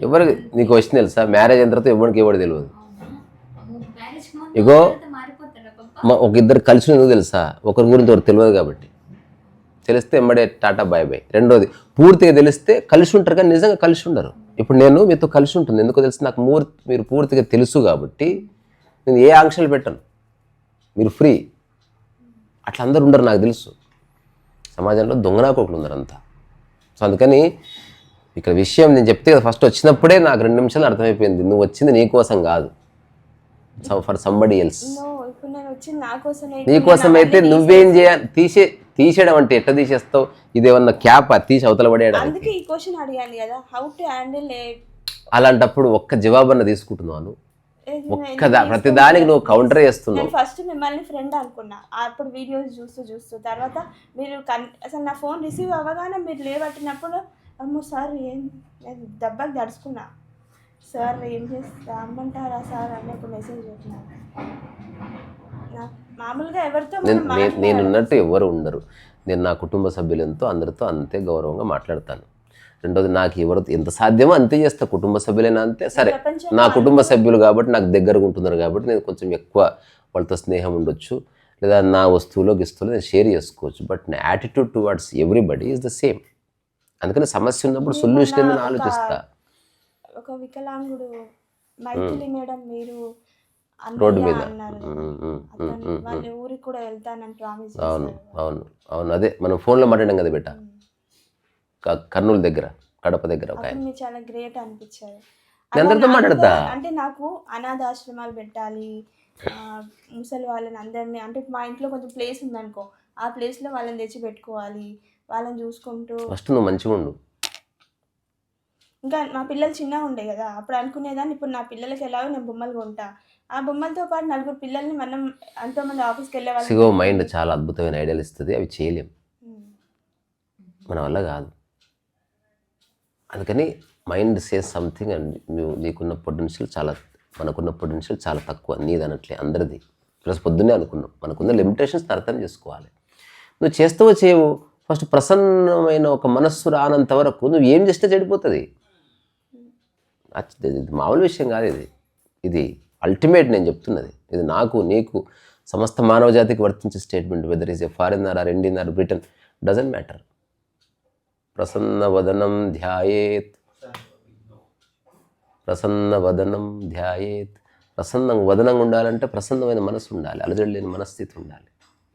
ఎవరికి నీకు వచ్చింది తెలుసా, మ్యారేజ్ అయిన తర్వాత ఎవరికి ఎవరు తెలియదు. ఇగో ఒక ఇద్దరు కలిసి ఎందుకు తెలుసా, ఒకరి గురించి ఒకరు తెలియదు కాబట్టి. తెలిస్తే ఎమ్మడే టాటా బాయ్ బాయ్. రెండోది, పూర్తిగా తెలిస్తే కలిసి ఉంటారు కానీ నిజంగా కలిసి ఉండరు. ఇప్పుడు నేను మీతో కలిసి ఉంటుంది ఎందుకో తెలుసు, నాకు మీరు పూర్తిగా తెలుసు కాబట్టి నేను ఏ ఆంక్షలు పెట్టను, మీరు ఫ్రీ. అట్లా అందరు ఉండరు, నాకు తెలుసు. సమాజంలో దొంగనాకొకలు ఉన్నారు అంతా. సో అందుకని ఇక్కడ విషయం నేను చెప్తే కదా, ఫస్ట్ వచ్చినప్పుడే నాకు 2 నిమిషాలు అర్థమైపోయింది, నువ్వు వచ్చింది నీ కోసం కాదు, ఫర్ సంబడి ఎల్స్. నీ కోసం అయితే నువ్వేం చేయాలి, తీసేయడం అంటే ఎట్లా తీసేస్తావు? ఇదేమన్నా క్యాప్ తీసి అవతల పడేయడానికి. అలాంటప్పుడు ఒక్క జవాబన్న తీసుకుంటున్నాను, ప్రతి దానికి నువ్వు కౌంటర్ చేస్తున్నావు. ఫస్ట్ మిమ్మల్ని ఫ్రెండ్ అనుకున్నా, అప్పుడు వీడియోస్ చూస్తూ తర్వాత మీరు అసలు నా ఫోన్ రిసీవ్ అవ్వగానే మీరు లేవట్టినప్పుడు అమ్మో సార్ ఏం దెబ్బకి దడుచుకున్నా, సార్ ఏం చేస్తా అమ్మంటారా సార్ అని ఒక మెసేజ్ పెట్టినా. మామూలుగా ఎవరితో నేనున్నట్టు ఎవరు ఉండరు. నేను నా కుటుంబ సభ్యులతో అందరితో అంతే గౌరవంగా మాట్లాడతాను. రెండోది, నాకు ఎవరితో ఎంత సాధ్యమో అంతే చేస్తా. కుటుంబ సభ్యులైనా అంతే. సరే, నా కుటుంబ సభ్యులు కాబట్టి నాకు దగ్గరగా ఉంటున్నారు కాబట్టి నేను కొంచెం ఎక్కువ వాళ్ళతో స్నేహం ఉండొచ్చు, లేదా నా వస్తువులో గిస్తువులో నేను షేర్ చేసుకోవచ్చు. బట్ నా attitude towards everybody is the same. అందుకని సమస్య ఉన్నప్పుడు సొల్యూషన్ ఏందని ఆలోచిస్తా. ఒక వికలాంగుడు మైథిలి మేడం మీరు రోడ్డు మీద వాళ్ళ ఊరికి కూడా వెళ్తానని ప్రామిస్. అవును అవును అవును, అదే మనం ఫోన్లో మాట్లాడాం కదా బెట్ట, కర్నూలు దగ్గర, కడప దగ్గర ఒక ఆయన. మీరు చాలా గ్రేట్ అనిపించారు. అందరితో మాట్లాడతా. అంటే నాకు అనాథాశ్రమాలు పెట్టాలి, ముసలి వాళ్ళని అందరినీ, అంటే మా ఇంట్లో కొంచెం ప్లేస్ ఉందనుకో, ఆ ప్లేస్లో వాళ్ళని తెచ్చి పెట్టుకోవాలి, వాళ్ళని చూసుకుంటూ. ఫస్ట్ నువ్వు మంచిగా ఉండు. ఇంకా మా పిల్లలు చిన్నగా ఉండే కదా, అప్పుడు అనుకునేదాన్ని, ఇప్పుడు నా పిల్లలకి ఎలాగో నేను బొమ్మలు కొంటా, ఆ బొమ్మలతో పాటు 4 పిల్లల్ని మనం ఎంతోమంది ఆఫీస్కి వెళ్ళే వాళ్ళు. సిగో మైండ్ చాలా అద్భుతమైన ఐడియాలు ఇస్తుంది, అవి చేయలేం, మన వల్ల కాదు. అందుకని మైండ్ సేస్ సంథింగ్ అండ్ నీకున్న పొటెన్షియల్ మనకున్న పొటెన్షియల్ చాలా తక్కువ, నీదనట్లే అందరిది. ప్లస్ పొద్దున్నే అనుకున్నాం, మనకున్న లిమిటేషన్స్ అర్థం చేసుకోవాలి. నువ్వు చేస్తావో చేయవు, ఫస్ట్ ప్రసన్నమైన ఒక మనస్సు రానంత వరకు నువ్వు ఏం చేస్తే చెడిపోతుంది. ఇది మామూలు విషయం కాదు, ఇది అల్టిమేట్. నేను చెప్తున్నది ఇది నాకు నీకు సమస్త మానవ జాతికి వర్తించే statement. Whether is a foreigner or Indian or Britain, doesn't matter. ప్రసన్న వదనం ధ్యాయేత్, ప్రసన్న వదనం ధ్యాయేత్. వదనంగా ఉండాలంటే ప్రసన్నమైన మనసు ఉండాలి, అలజడి లేని మనస్థితి ఉండాలి.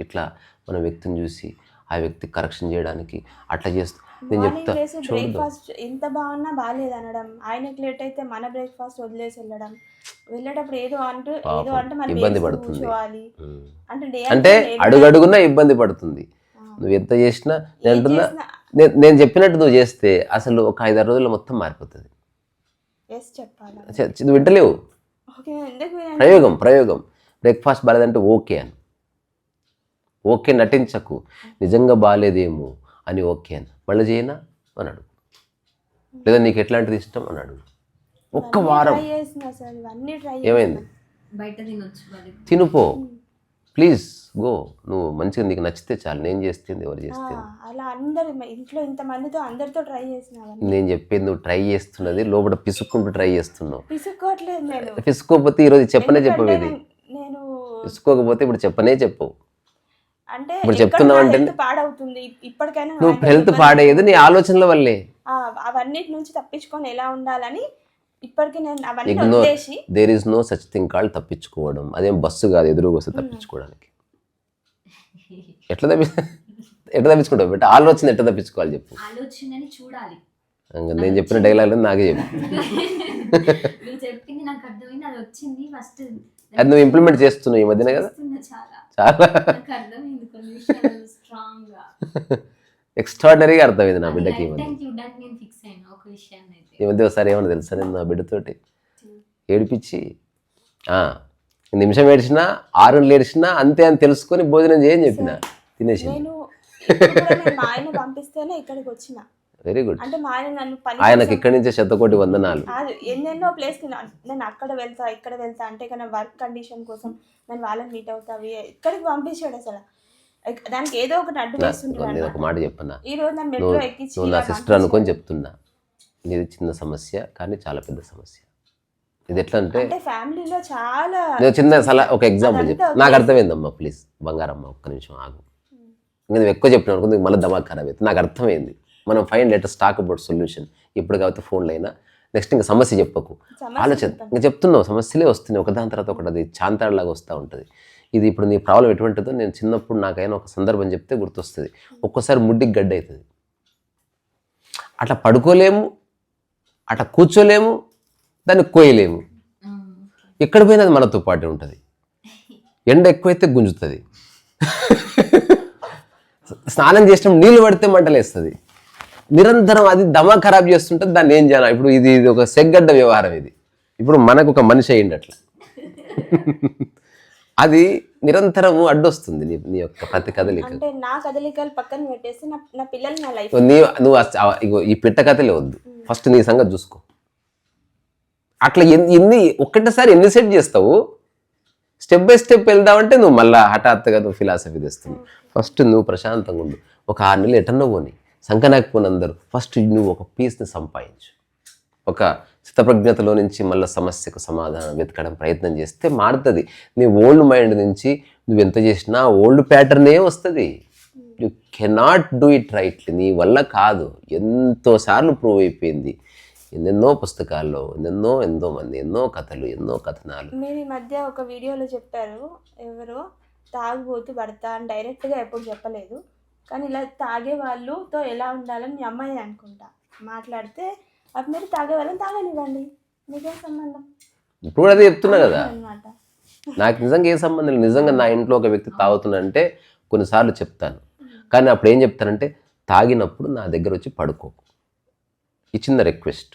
ఇట్లా మన వ్యక్తిని చూసి ఆ వ్యక్తి కరెక్షన్ చేయడానికి అట్లా చేస్తూ నేను చెప్తా. బ్రేక్ఫాస్ట్ ఎంత బాగున్నా బాగాలేదు అనడం, ఆయనకి లేట్ అయితే మన బ్రేక్ఫాస్ట్ వదిలేసి వెళ్ళేటప్పుడు ఏదో అంటే మనం ఇబ్బంది పడుతుంది. అంటే అడుగడుగునా ఇబ్బంది పడుతుంది. నువ్వు ఎంత చేసినా నేను అంటున్నా, నేను చెప్పినట్టు నువ్వు చేస్తే అసలు ఒక 5-6 రోజుల్లో మొత్తం మారిపోతుంది. నువ్వు వింటలేవు. ప్రయోగం బ్రేక్ఫాస్ట్ బాగాలేదంటే ఓకే అని, ఓకే నటించకు, నిజంగా బాగాలేదేమో అని ఓకే అని, మళ్ళీ చేయనా అని అడుగు, లేదా నీకు ఎట్లాంటిది ఇష్టం అని అడుగు. ఒక్క వారం ఏమైంది తినుపో, ప్లీజ్ గో. నువ్వు మంచిగా నీకు నచ్చితే చాలు, నేను చేస్తుంది ఎవరు చేస్తుంది. అలా అందరు ఇంట్లో ఇంతమందితో అందరితో ట్రై చేసినావు. నేను చెప్పేది నువ్వు ట్రై చేస్తున్నది లోపల పిసుక్కుంటూ ట్రై చేస్తున్నావు. పిసుక్కోవట్లేదు. పిసుకోకపోతే ఈరోజు చెప్పనే చెప్పవేది, పిసుకోకపోతే ఇప్పుడు చెప్పనే చెప్పవు. అంటే ఇప్పుడు చెప్తున్నావు అంటే పాడవుతుంది. ఇప్పటికైనా నువ్వు హెల్త్ పాడేది నీ ఆలోచనల వల్లే. అవన్నిటి నుంచి తప్పించుకొని ఎలా ఉండాలని ఇప్పటికీ నేను అవన్నీ వదిలేసి. There is no such thing called తప్పించుకోవడం. అదేం బస్సు కాదు ఎదురుగా వస్తే తప్పించుకోవడానికి. ఎట్లా తప్పించుకుంటావు బట్ ఆలోచన ఎట్లా తప్పించుకోవాలి చెప్పు. నేను చెప్పిన డైలాగ్ నాకే చెప్పు. అది నువ్వు ఇంప్లిమెంట్ చేస్తున్నావు ఈ మధ్యనే కదా, చాలా ఎక్స్ట్రాడినరీగా అర్థమైంది నా బిడ్డకి. ఈ మధ్య ఒకసారి ఏమన్నా తెలుసా, నేను నా బిడ్డతోటి ఏడిపించి నిమిషం ఏడిచినా 6 గంటలు ఏడిచినా అంతే అని తెలుసుకొని భోజనం చేయని చెప్పిన, తినేసి. Very good. ఆయనకి ఇక్కడి నుంచే 100,000,000 వందనాలు. ఎన్నెన్నో ప్లేస్కి నేను అక్కడ వెళ్తా ఇక్కడ వెళ్తా అంటే కానీ వర్క్ కండిషన్ కోసం నేను వాళ్ళని మీట్ అవుతావి ఇక్కడికి పంపించాడు. అసలు దానికి ఏదో ఒకటి అడ్డు వేస్తుంటాడు. నేను ఒక మాట చెప్పన్నా, ఈ రోజు నన్ను మెట్రో ఎక్కించి నువ్వు నా సిస్టర్ అనుకొని చెప్తున్నా. ఇది చిన్న సమస్య కానీ చాలా పెద్ద సమస్య. ఇది ఎట్లా అంటే ఫ్యామిలీలో చాలా చిన్న సలహా, ఒక ఎగ్జాంపుల్ చెప్పు. నాకు అర్థమైందమ్మా, ప్లీజ్ బంగారమ్మ ఒక్క నిమిషం ఆగు. ఇంకా నువ్వు ఎక్కువ చెప్పినా అనుకో మళ్ళీ దమాక్ ఖరాబ్ అవుతుంది. నాకు అర్థమైంది. మనం find let talk about solution. ఇప్పుడు కాబట్టి ఫోన్లో అయినా నెక్స్ట్ ఇంకా సమస్య చెప్పకు, ఆలోచన. ఇంకా చెప్తున్నావు సమస్యలే వస్తున్నాయి ఒకదాని తర్వాత ఒకటి, అది చాంతాడులాగా వస్తూ ఉంటుంది. ఇది ఇప్పుడు నీ ప్రాబ్లం ఎటువంటిదో నేను చిన్నప్పుడు నాకైనా ఒక సందర్భం చెప్తే గుర్తొస్తుంది. ఒక్కోసారి ముడ్డికి గడ్డ అవుతుంది, అట్లా పడుకోలేము, అట్లా కూర్చోలేము, దాన్ని కోయలేము. ఎక్కడ పోయినా అది మనతో పాటే ఉంటుంది. ఎండ ఎక్కువైతే గుంజుతుంది, స్నానం చేసినప్పుడు నీళ్ళు పడితే మంటలేస్తుంది. నిరంతరం అది దమా ఖరాబ్ చేస్తుంటుంది. దాన్ని ఏం చేయాలి ఇప్పుడు? ఇది ఒక సెగ్గడ్డ వ్యవహారం. ఇది ఇప్పుడు మనకు ఒక మనిషి అయ్యింది అట్లా. అది నిరంతరము అడ్డొస్తుంది నీ యొక్క ప్రతి కదలిక. నా కదలికలు పక్కన పెట్టేసి నా పిల్లలు నా లైఫ్. నువ్వు ఈ పిట్ట కథలే వద్దు, ఫస్ట్ నీ సంగతి చూసుకో. అట్లా ఒక్కటేసారి ఎన్ని సెట్ చేస్తావు? స్టెప్ బై స్టెప్ వెళ్దామంటే నువ్వు మళ్ళీ హఠాత్తుగా నువ్వు ఫిలాసఫీ తెస్తున్నావు. ఫస్ట్ నువ్వు ప్రశాంతంగా ఉండు. ఒక 6 నెలలు ఎటన్నా పోని, సంకనాకపోని అందరూ ఫస్ట్ నువ్వు ఒక పీస్ని సంపాదించు. ఒక స్థితప్రజ్ఞతలో నుంచి మళ్ళీ సమస్యకు సమాధానం వెతకడం ప్రయత్నం చేస్తే మారుతుంది. నీ ఓల్డ్ మైండ్ నుంచి నువ్వు ఎంత చేసినా ఓల్డ్ ప్యాటర్నే వస్తుంది. You cannot do it rightly. నీ వల్ల కాదు, ఎంతోసార్లు ప్రూవ్ అయిపోయింది. ఎన్నెన్నో పుస్తకాల్లో ఎంతో మంది, ఎన్నో కథలు, ఎన్నో కథనాలు. మీరు ఈ మధ్య ఒక వీడియోలో చెప్పారు, ఎవరో తాగుబోతు భర్త అని డైరెక్ట్గా ఎప్పుడు చెప్పలేదు, కానీ ఇలా తాగే వాళ్ళతో ఎలా ఉండాలని మీ అమ్మాయి అనుకుంటా మాట్లాడితే, అప్పుడు మీరు తాగే వాళ్ళని తాగనివ్వండి, మీకేం సంబంధం? ఇప్పుడు అదే చెప్తున్నా కదా అనమాట. నాకు నిజంగా ఏ సంబంధం లేదు. నిజంగా నా ఇంట్లో ఒక వ్యక్తి తాగుతున్నంటే కొన్నిసార్లు చెప్తాను, కానీ అప్పుడు ఏం చెప్తానంటే తాగినప్పుడు నా దగ్గర వచ్చి పడుకోకు. ఈ చిన్న రిక్వెస్ట్.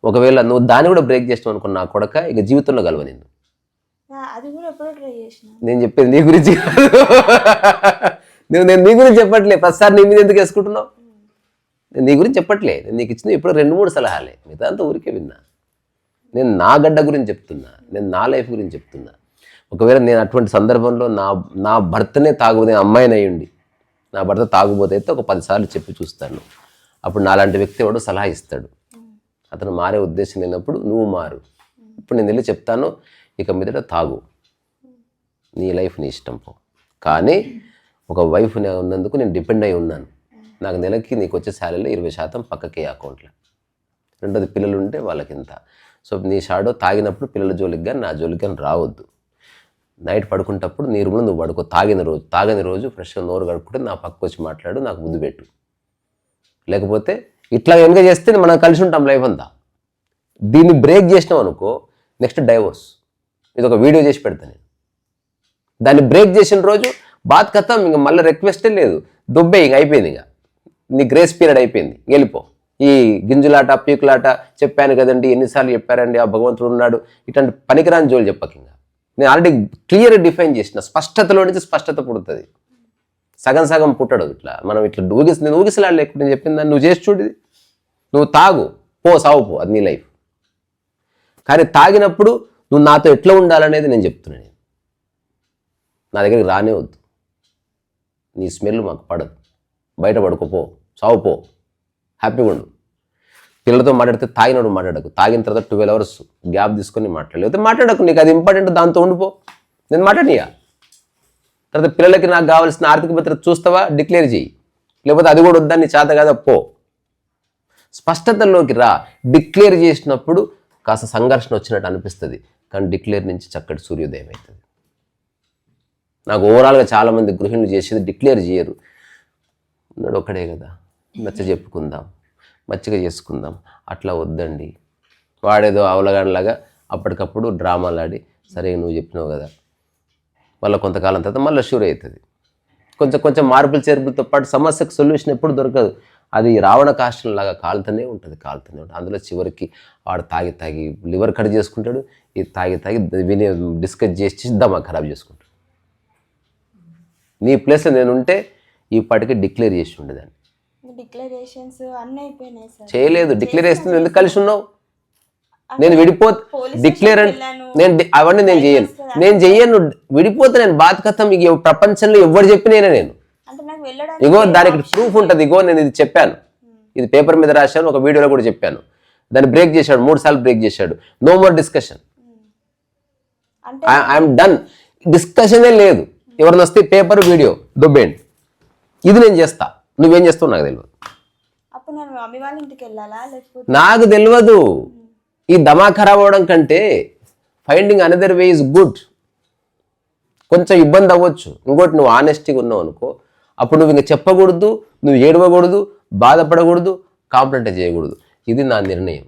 ఒకవేళ నువ్వు దాన్ని కూడా బ్రేక్ చేస్తావు అనుకో, నా కొడక ఇక జీవితంలో కలవ నిన్ను. నేను చెప్పేది నీ గురించి కాదు. నేను నీ గురించి చెప్పట్లే, ప్రతిసారి నీ మీద ఎందుకు వేసుకుంటున్నావు? నేను నీ గురించి చెప్పట్లే, నేను నీకు ఇచ్చిన ఇప్పుడు 2-3 సలహాలే, మిగతా అంతా ఊరికే విన్నా. నేను నా గడ్డ గురించి చెప్తున్నా, నేను నా లైఫ్ గురించి చెప్తున్నా. ఒకవేళ నేను అటువంటి సందర్భంలో నా భర్తనే తాగుబోతే, అమ్మాయిని అయ్యుండి నా భర్త తాగుబోతే అయితే ఒక 10 సార్లు చెప్పి చూస్తాను. అప్పుడు నాలాంటి వ్యక్తి ఎవడో సలహా ఇస్తాడు. అతను మారే ఉద్దేశం లేనప్పుడు నువ్వు మారు. ఇప్పుడు నేను వెళ్ళి చెప్తాను, ఇక మీదట తాగు, నీ లైఫ్ నీ ఇష్టం పో. కానీ ఒక వైఫ్ ఉన్నందుకు నేను డిపెండ్ అయి ఉన్నాను. నాకు నెలకి నీకు వచ్చే శాలరీలో 20% పక్కకే అకౌంట్లో. రెండోది పిల్లలు ఉంటే వాళ్ళకి ఇంత. సో నీ షాడో తాగినప్పుడు పిల్లల జోలికి కానీ నా జోలికి కానీ రావద్దు. నైట్ పడుకుంటప్పుడు నీ రూమ్లో నువ్వు పడుకో. తాగని రోజు ఫ్రెష్గా నోరు కడుక్కుంటే నా పక్కకు వచ్చి మాట్లాడు, నాకు ముద్దు పెట్టు. లేకపోతే ఇట్లా వెనుక చేస్తే మనం కలిసి ఉంటాం లైఫ్ అంతా. దీన్ని బ్రేక్ చేసినాం అనుకో, నెక్స్ట్ డైవోర్స్. ఇది ఒక వీడియో చేసి పెడతాను నేను. దాన్ని బ్రేక్ చేసిన రోజు బాత్ కథం, ఇంక మళ్ళీ రిక్వెస్టే లేదు, దుబ్బే, ఇంక అయిపోయింది. ఇక నీ గ్రేస్ పీరియడ్ అయిపోయింది, వెళ్ళిపో. ఈ గింజులాట పీకులాట చెప్పాను కదండి, ఎన్నిసార్లు చెప్పారండి, ఆ భగవంతుడు ఉన్నాడు, ఇట్లాంటి పనికిరాని జోలు చెప్పకింగా. నేను ఆల్రెడీ క్లియర్ డిఫైన్ చేసిన, స్పష్టతలో నుంచి స్పష్టత పుడుతుంది. సగం సగం పుట్టడు. ఇట్లా మనం ఇట్లా నేను ఊగిసలాడలేకుండా నేను చెప్పింది దాన్ని నువ్వు చేసి చూడది. నువ్వు తాగు, పో, సావు పో, అది నీ లైఫ్. కానీ తాగినప్పుడు నువ్వు నాతో ఎట్లా ఉండాలనేది నేను చెప్తున్నాను. నేను నా దగ్గరికి రానే వద్దు, నీ స్మెల్ మాకు పడదు, బయట పడుకోపో, సావు పో, హ్యాపీగా ఉండు. పిల్లలతో మాట్లాడితే తాగినప్పుడు మాట్లాడకు, తాగిన తర్వాత 12 hours గ్యాప్ తీసుకొని మాట్లాడలేదు. లేకపోతే మాట్లాడకు, నీకు అది ఇంపార్టెంట్, దాంతో ఉండిపో. నేను మాట్లాడియా తర్వాత పిల్లలకి నాకు కావాల్సిన ఆర్థిక భద్రత చూస్తావా, డిక్లేర్ చేయి. లేకపోతే అది కూడా వద్దని, నీ చేత కాదా, పో. స్పష్టతలోకి రా. డిక్లేర్ చేసినప్పుడు కాస్త సంఘర్షణ వచ్చినట్టు అనిపిస్తుంది, కానీ డిక్లేర్ నుంచి చక్కటి సూర్యోదయం అవుతుంది. నాకు ఓవరాల్గా చాలామంది గృహిణులు చేసేది డిక్లేర్ చేయరు. ఉన్నాడు ఒక్కడే కదా, నచ్చ చెప్పుకుందాం, మచ్చిగా చేసుకుందాం, అట్లా వద్దండి. వాడేదో అవలగానిలాగా అప్పటికప్పుడు డ్రామాలాడి, సరే నువ్వు చెప్పినావు కదా, మళ్ళీ కొంతకాలం తర్వాత మళ్ళీ షూర్ అవుతుంది. కొంచెం మార్పులు చేర్పులతో పాటు సమస్యకు సొల్యూషన్ ఎప్పుడు దొరకదు. అది రావణ కాష్టంలాగా కాలుతూనే ఉంటుంది. అందులో చివరికి వాడు తాగి లివర్ కట్ చేసుకుంటాడు, ఇది తాగి విని డిస్కస్ చేసి దమా ఖరాబ్ చేసుకుంటాడు. నీ ప్లేస్లో నేనుంటే ఈ పాటికి డిక్లేర్ చేసి ఉండేదాన్ని. డిక్లరేషన్స్ అన్నీ అయిపోయినాయి సార్. చేయలేదు. డిక్లేర్ చేస్తే ఎందుకు కలిసి ఉన్నావు? నేను డిక్లేర్ అవన్నీ నేను చెయ్యను. విడిపోతే నేను బాత్ కథం. ఇక ప్రపంచంలో ఎవరు చెప్పినైనా నేను ఇగో దానికి ప్రూఫ్ ఉంటుంది. ఇగో నేను ఇది చెప్పాను, ఇది పేపర్ మీద రాశాను, ఒక వీడియోలో కూడా చెప్పాను. దాన్ని బ్రేక్ చేశాడు, 3 సార్లు బ్రేక్ చేశాడు. No more discussion, I'm done. డిస్కషనే లేదు. ఎవరిని వస్తే పేపర్ వీడియో దొబ్బేయండి. ఇది నేను చేస్తా, నువ్వేం చేస్తావు నాకు తెలియదు. నాకు తెలియదు. ఈ దమా ఖరాబ్ అవ్వడం కంటే finding another way is good. కొంచెం ఇబ్బంది అవ్వచ్చు. ఇంకోటి, నువ్వు ఆనెస్టీగా ఉన్నావు అనుకో, అప్పుడు నువ్వు ఇంకా చెప్పకూడదు, నువ్వు ఏడవకూడదు, బాధపడకూడదు, కాంప్లైంట్ చేయకూడదు. ఇది నా నిర్ణయం.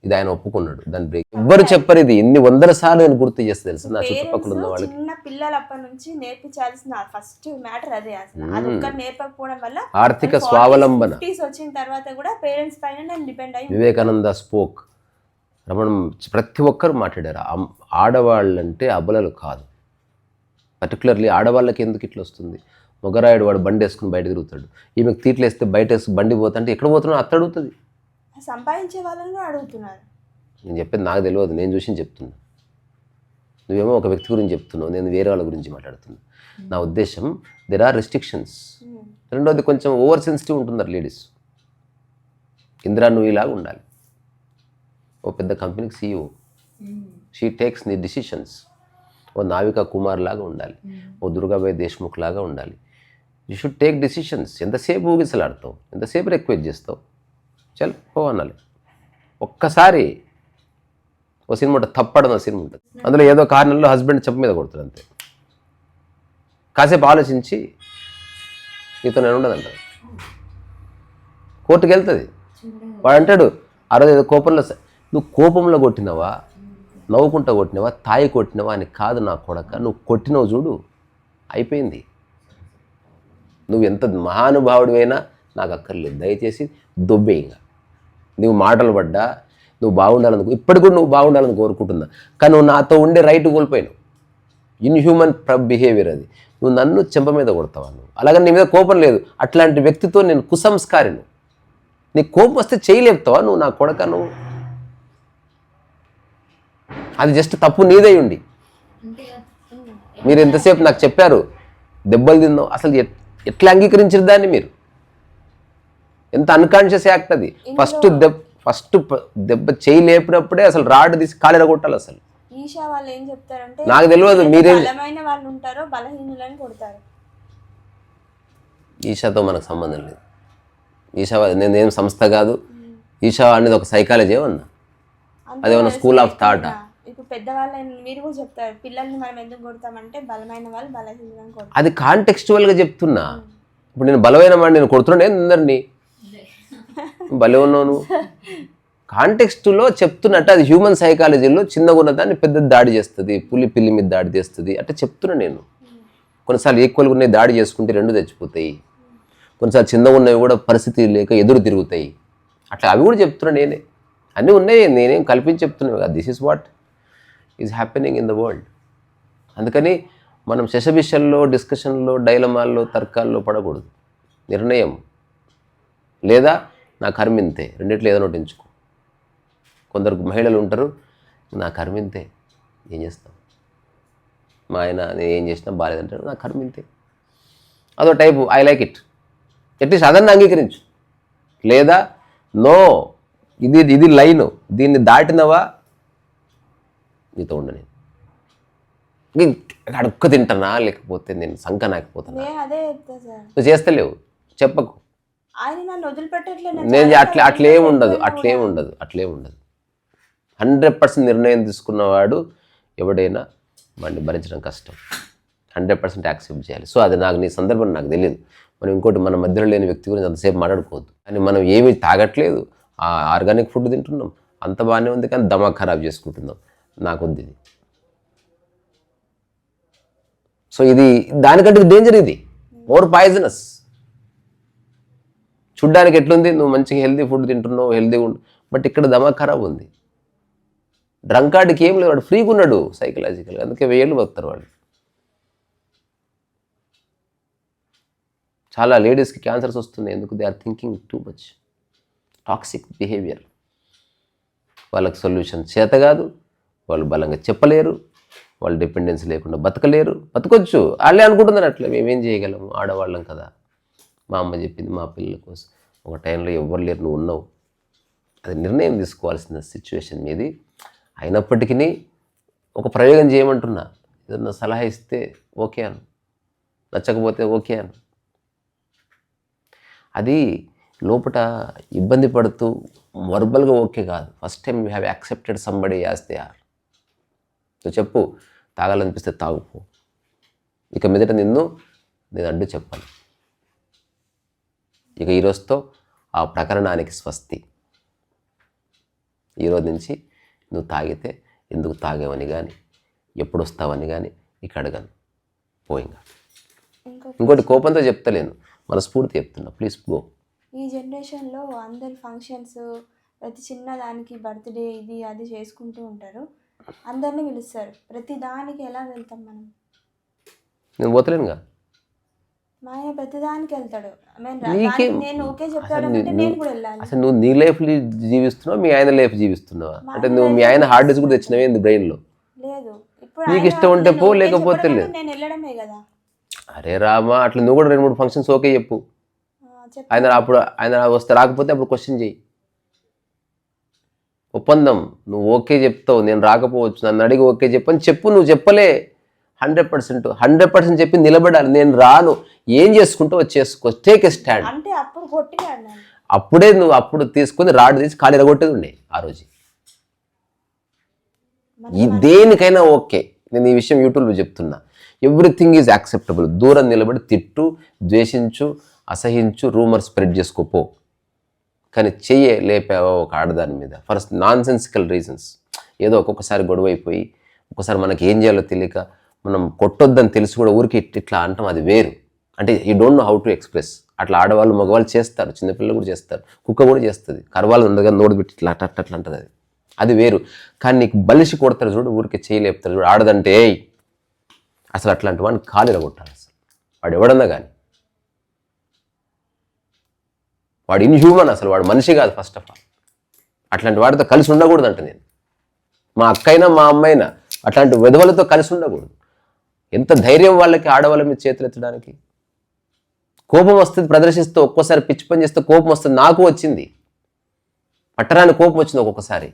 ఇది ఆయన ఒప్పుకున్నాడు. దాని బ్రేక్ ఎవ్వరు చెప్పరు. ఇది ఎన్ని 100 సార్లు నేను గుర్తు చేస్తే తెలుసు నా చుట్టుపక్కల ఉన్న వాళ్ళకి. చిన్న పిల్లలప్పటి నుంచి నేర్పించాల్సిన ఫస్ట్ మ్యాటర్ అదే. అసలు అది ఒక్కటి నేర్పకపోవడం వల్ల ఆర్థిక స్వావలంబన వచ్చిన తర్వాత కూడా పేరెంట్స్ పైన నేను డిపెండ్ అయ్యి. వివేకానంద స్పోక్, రమణ, ప్రతి ఒక్కరు మాట్లాడారు. ఆడవాళ్ళంటే అబలలు కాదు. పర్టికులర్లీ ఆడవాళ్ళకి ఎందుకు ఇట్లా వస్తుంది? మొగరాయుడు వాడు బండి వేసుకుని బయట తిరుగుతాడు, ఈమెకు తీట్లు వేస్తే బయట వేసుకుని బండి పోతుంటే ఎక్కడ పోతున్నావు అత్త అడుగుతుంది. సంపాదించే వాళ్ళని అడుగుతున్నారు. నేను చెప్పేది నాకు తెలియదు, నేను చూసి చెప్తున్నా. నువ్వేమో ఒక వ్యక్తి గురించి చెప్తున్నావు, నేను వేరే వాళ్ళ గురించి మాట్లాడుతున్నా. నా ఉద్దేశం, దెర్ ఆర్ రెస్ట్రిక్షన్స్. రెండోది, కొంచెం ఓవర్ సెన్సిటివ్ ఉంటున్నారు లేడీస్. ఇందిరా నువ్వు ఇలాగా ఉండాలి. ఓ పెద్ద కంపెనీకి CEO, షీ టేక్స్ నీ డిసిషన్స్. ఓ నావికా కుమార్ లాగా ఉండాలి, ఓ దుర్గాబాయ్ దేశ్ముఖ్ లాగా ఉండాలి. You should take decisions. ఎంతసేపు ఊగిసలాడతావు, ఎంతసేపు రిక్వెస్ట్ చేస్తావు? చల్ పో అనాలి. ఒక్కసారి ఓ సినిమా ఉంటుంది, తప్పడం సినిమా ఉంటుంది. అందులో ఏదో కారణంలో హస్బెండ్ చెప్పు మీద కొడుతుంది అంతే. కాసేపు ఆలోచించి నీతో నేను ఉండదంటారు. కోర్టుకు వెళ్తుంది. వాడు అంటాడు, ఆ రోజు ఏదో కోపంలో, నువ్వు కోపంలో కొట్టినవా, నవ్వుకుంటా కొట్టినవా, తాయి కొట్టినవా అని కాదు నా కొడక, నువ్వు కొట్టినవు చూడు, అయిపోయింది. నువ్వు ఎంత మహానుభావుడివైనా నాకు అక్కర్లేదు. దయచేసి దొబ్బేయంగా. నువ్వు మాటలు పడ్డా, నువ్వు బాగుండాలని, ఇప్పటికి కూడా నువ్వు బాగుండాలని కోరుకుంటున్నా, కానీ నువ్వు నాతో ఉండే రైట్ కోల్పోయినావు. ఇన్హ్యూమన్ బిహేవియర్ అది. నువ్వు నన్ను చెంప మీద కొడతావా? నువ్వు అలాగని నీ మీద కోపం లేదు. అట్లాంటి వ్యక్తితో నేను కుసంస్కారిను. నీకు కోపం వస్తే చేయలేపుతావా నువ్వు నా కొడక నువ్వు? అది జస్ట్ తప్పు నీదై ఉండి. అంటే మీరు ఎంతసేపు నాకు చెప్పారు దెబ్బలు తిన్నావు, అసలు ఎట్లా అంగీకరించారు దాన్ని మీరు? ఎంత అన్కాన్షియస్ యాక్ట్ అది. ఫస్ట్ దెబ్బ చేయి లేపినప్పుడే అసలు రాడ్ తీసి కాలిర కొట్టాలి. అసలు ఈషా వాళ్ళు ఏం చెప్తారంటే నాకు తెలియదు మీరేం. బలమైన వాళ్ళు ఉంటారో బలహీనులని కొడతారు. ఈషాతో మనకు సంబంధం లేదు. ఈషా నేనేం సంస్థ కాదు. ఈషా అనేది ఒక సైకాలజీ ఏమన్నా, అదేమన్నా స్కూల్ ఆఫ్ థాట్. ఇప్పుడు పెద్దవాళ్ళని మీరు కూడా చెప్తారు పిల్లల్ని మనం ఎందుకు కొడతామంటే బలమైన వాళ్ళు బలహీనులని కొడతారు. అది కాంటెక్స్చువల్గా చెప్తున్నా. ఇప్పుడు నేను బలమైన వాడిని నేను కొడుతున్నాను అందరినీ, భలే ఉన్నాను కాంటెక్స్ట్లో చెప్తున్నట్టు. అది హ్యూమన్ సైకాలజీలో చిన్నగా ఉన్న దాన్ని పెద్ద దాడి చేస్తుంది, పులి పిల్లి మీద దాడి చేస్తుంది అంటే చెప్తున్నా నేను. కొన్నిసార్లు ఈక్వల్గా ఉన్నాయి దాడి చేసుకుంటే రెండు తెచ్చిపోతాయి, కొన్నిసార్లు చిన్నగా ఉన్నవి కూడా పరిస్థితి లేక ఎదురు తిరుగుతాయి. అట్లా అవి కూడా చెప్తున్నా నేనే. అన్నీ ఉన్నాయి, నేనేం కల్పించి చెప్తున్నాను కదా. This is what is happening in the world. అందుకని మనం శశభిషల్లో, డిస్కషన్లో, డైలమాల్లో, తర్కాల్లో పడకూడదు. నిర్ణయం లేదా నా కర్మింతే, రెండిట్లో ఏదో ఒకటి ఎంచుకో. కొందరు మహిళలు ఉంటారు, నా కర్మింతే ఏం చేస్తాం, మా ఆయన నేను ఏం చేసినా బాగాలేదంటాడు, నా కర్మింతే. అదో type. I like it. At least అదన్నీ అంగీకరించు. లేదా నో ఇది లైను, దీన్ని దాటినవా నీతో ఉండని. అడుక్క తింటానా లేకపోతే నేను సంక నాకపోతానా? అదే చెప్తా సార్. నువ్వు చేస్తలేవు, చెప్పకు. ఆయన నన్ను వదిలిపెట్టట్లేదు. నేను అట్లేం ఉండదు 100% నిర్ణయం తీసుకున్నవాడు ఎవడైనా వాడిని భరించడం కష్టం. 100% యాక్సెప్ట్ చేయాలి. సో అది నీ సందర్భం నాకు తెలియదు. మనం ఇంకోటి మన మధ్యలో లేని వ్యక్తి గురించి అంతసేపు మాట్లాడుకోవద్దు. కానీ మనం ఏమీ తాగట్లేదు, ఆర్గానిక్ ఫుడ్ తింటున్నాం, అంత బాగానే ఉంది, కానీ దమా ఖరాబ్ చేసుకుంటున్నాం. నాకు వద్దు ఇది. సో ఇది దానికంటే డేంజర్, ఇది మోర్ పాయిజనస్. చూడ్డానికి ఎట్లుంది, నువ్వు మంచిగా హెల్తీ ఫుడ్ తింటున్నావు, హెల్తీగా ఉండు, బట్ ఇక్కడ దమా ఖరాబ్ ఉంది. డ్రంకార్డ్కి ఏం లేదు, వాడు ఫ్రీగా ఉన్నాడు సైకలాజికల్గా, అందుకే 1000 ఏళ్ళు బతుకుతారు వాళ్ళు. చాలా లేడీస్కి క్యాన్సర్స్ వస్తున్నాయి. ఎందుకు? They are thinking too much, toxic behaviour. వాళ్ళకి సొల్యూషన్ చేత కాదు, వాళ్ళు బలంగా చెప్పలేరు, వాళ్ళు డిపెండెన్సీ లేకుండా బతకలేరు. బతకొచ్చు, వాళ్ళే అనుకుంటున్నారు అట్లా మేమేం చేయగలము, ఆడవాళ్ళం కదా, మా అమ్మ చెప్పింది మా పిల్లల కోసం. ఒక టైంలో ఎవ్వరు లేరు, నువ్వు ఉన్నావు. అది నిర్ణయం తీసుకోవాల్సిన సిచ్యువేషన్ మీది. అయినప్పటికీ ఒక ప్రయోగం చేయమంటున్నా. ఏదన్నా సలహా ఇస్తే ఓకే అను, నచ్చకపోతే ఓకే అను. అది లోపల ఇబ్బంది పడుతూ వర్బల్గా ఓకే కాదు. First time you have accepted somebody as they are. నువ్వు చెప్పు, తాగాలనిపిస్తే తాగుపో, ఇక మీదట నేను అడ్డు చెప్పాను. ఇక ఈరోజుతో ఆ ప్రకరణానికి స్వస్తి. ఈరోజు నుంచి నువ్వు తాగితే ఎందుకు తాగేవని కానీ, ఎప్పుడు వస్తావని కానీ ఇక అడగను. పోయింగా. ఇంకోటి కోపంతో చెప్తలేను, మనస్ఫూర్తి చెప్తున్నా, ప్లీజ్ గో. ఈ జనరేషన్లో అందరు ఫంక్షన్స్, ప్రతి చిన్న దానికి బర్త్డే ఇది అది చేసుకుంటూ ఉంటారు, అందరినీ పిలుస్తారు. ప్రతి దానికి ఎలా వెళ్తాం మనం? నేను పోతలేనుగా. మా ఆయన ప్రతి దానికి వెళ్తాడు, నీకేం? నేను ఓకే చెప్తాడు అంటే నేను కూడా వెళ్ళాలి. అసలు నువ్వు నీ లైఫ్ జీవిస్తున్నావు, మీ ఆయన లైఫ్ జీవిస్తున్నావా? అంటే నువ్వు మీ ఆయన హార్డ్ డిస్క్ కూడా తెచ్చినవే బ్రెయిన్లో? లేదు. ఇప్పుడు నీకు ఇష్టం ఉంటే పో, లేకపోతే లేదు. నేను వెళ్ళడమే కదా. అరే రామా, అట్లా నువ్వు కూడా 2-3 ఫంక్షన్స్ ఓకే చెప్పు. ఆయన వస్తే రాకపోతే అప్పుడు క్వశ్చన్ చేయి. ఒప్పందం, నువ్వు ఓకే చెప్తావు, నేను రాకపోవచ్చు, నన్ను అడిగి ఓకే చెప్పని చెప్పు. నువ్వు చెప్పలే, 100% చెప్పి నిలబడాలి. నేను రాను, ఏం చేసుకుంటావు చేసుకో, టేక్ ఎ స్టాండ్. అంటే అప్పుడు కొట్టినాడు. అప్పుడే నువ్వు అప్పుడు తీసుకొని రాడు తీసి కాలు ఎరగొట్టేది ఉండే ఆ రోజు. దేనికైనా ఓకే. నేను ఈ విషయం యూట్యూబ్లో చెప్తున్నా. Everything is acceptable. దూరం నిలబడి తిట్టు, ద్వేషించు, అసహించు, రూమర్ స్ప్రెడ్ చేసుకోపో, కానీ చెయ్యే లేపావా ఒక ఆడదాని మీద ఫర్ నాన్ సెన్సికల్ రీజన్స్. ఏదో ఒక్కొక్కసారి గొడవ అయిపోయి, ఒక్కసారి మనకి ఏం చేయాలో తెలియక మనం కొట్టొద్దని తెలిసి కూడా ఊరికి ఇట్లా అంటాం, అది వేరు. అంటే you don't know how to express. అట్లా ఆడవాళ్ళు మగవాళ్ళు చేస్తారు, చిన్నపిల్లలు కూడా చేస్తారు, కుక్క కూడా చేస్తుంది. కరవాళ్ళు ఉండగా నోడు పెట్టి ఇట్లా అట్లా అంటుంది, అది వేరు. కానీ నీకు బలిసి కొడతారు చూడు, ఊరికి చేయలేపుతారు చూడు, ఆడదంటే అసలు అట్లాంటి వాడిని కాలు ఎరగొట్టాలి. అసలు వాడు ఎవడన్నా కానీ వాడు ఇన్హ్యూమన్, అసలు వాడు మనిషి కాదు ఫస్ట్ ఆఫ్ ఆల్. అట్లాంటి వాడితో కలిసి ఉండకూడదంట నేను. మా అక్కైనా మా అమ్మైనా అట్లాంటి విధవలతో కలిసి ఉండకూడదు. ఎంత ధైర్యం వాళ్ళకి ఆడవాళ్ళ మీద చేతులు ఎత్తడానికి. కోపం వస్తుంది ప్రదర్శిస్తూ, ఒక్కోసారి పిచ్చి పని చేస్తే కోపం వస్తుంది. నాకు వచ్చింది, పట్టరాని కోపం వచ్చింది ఒక్కొక్కసారి.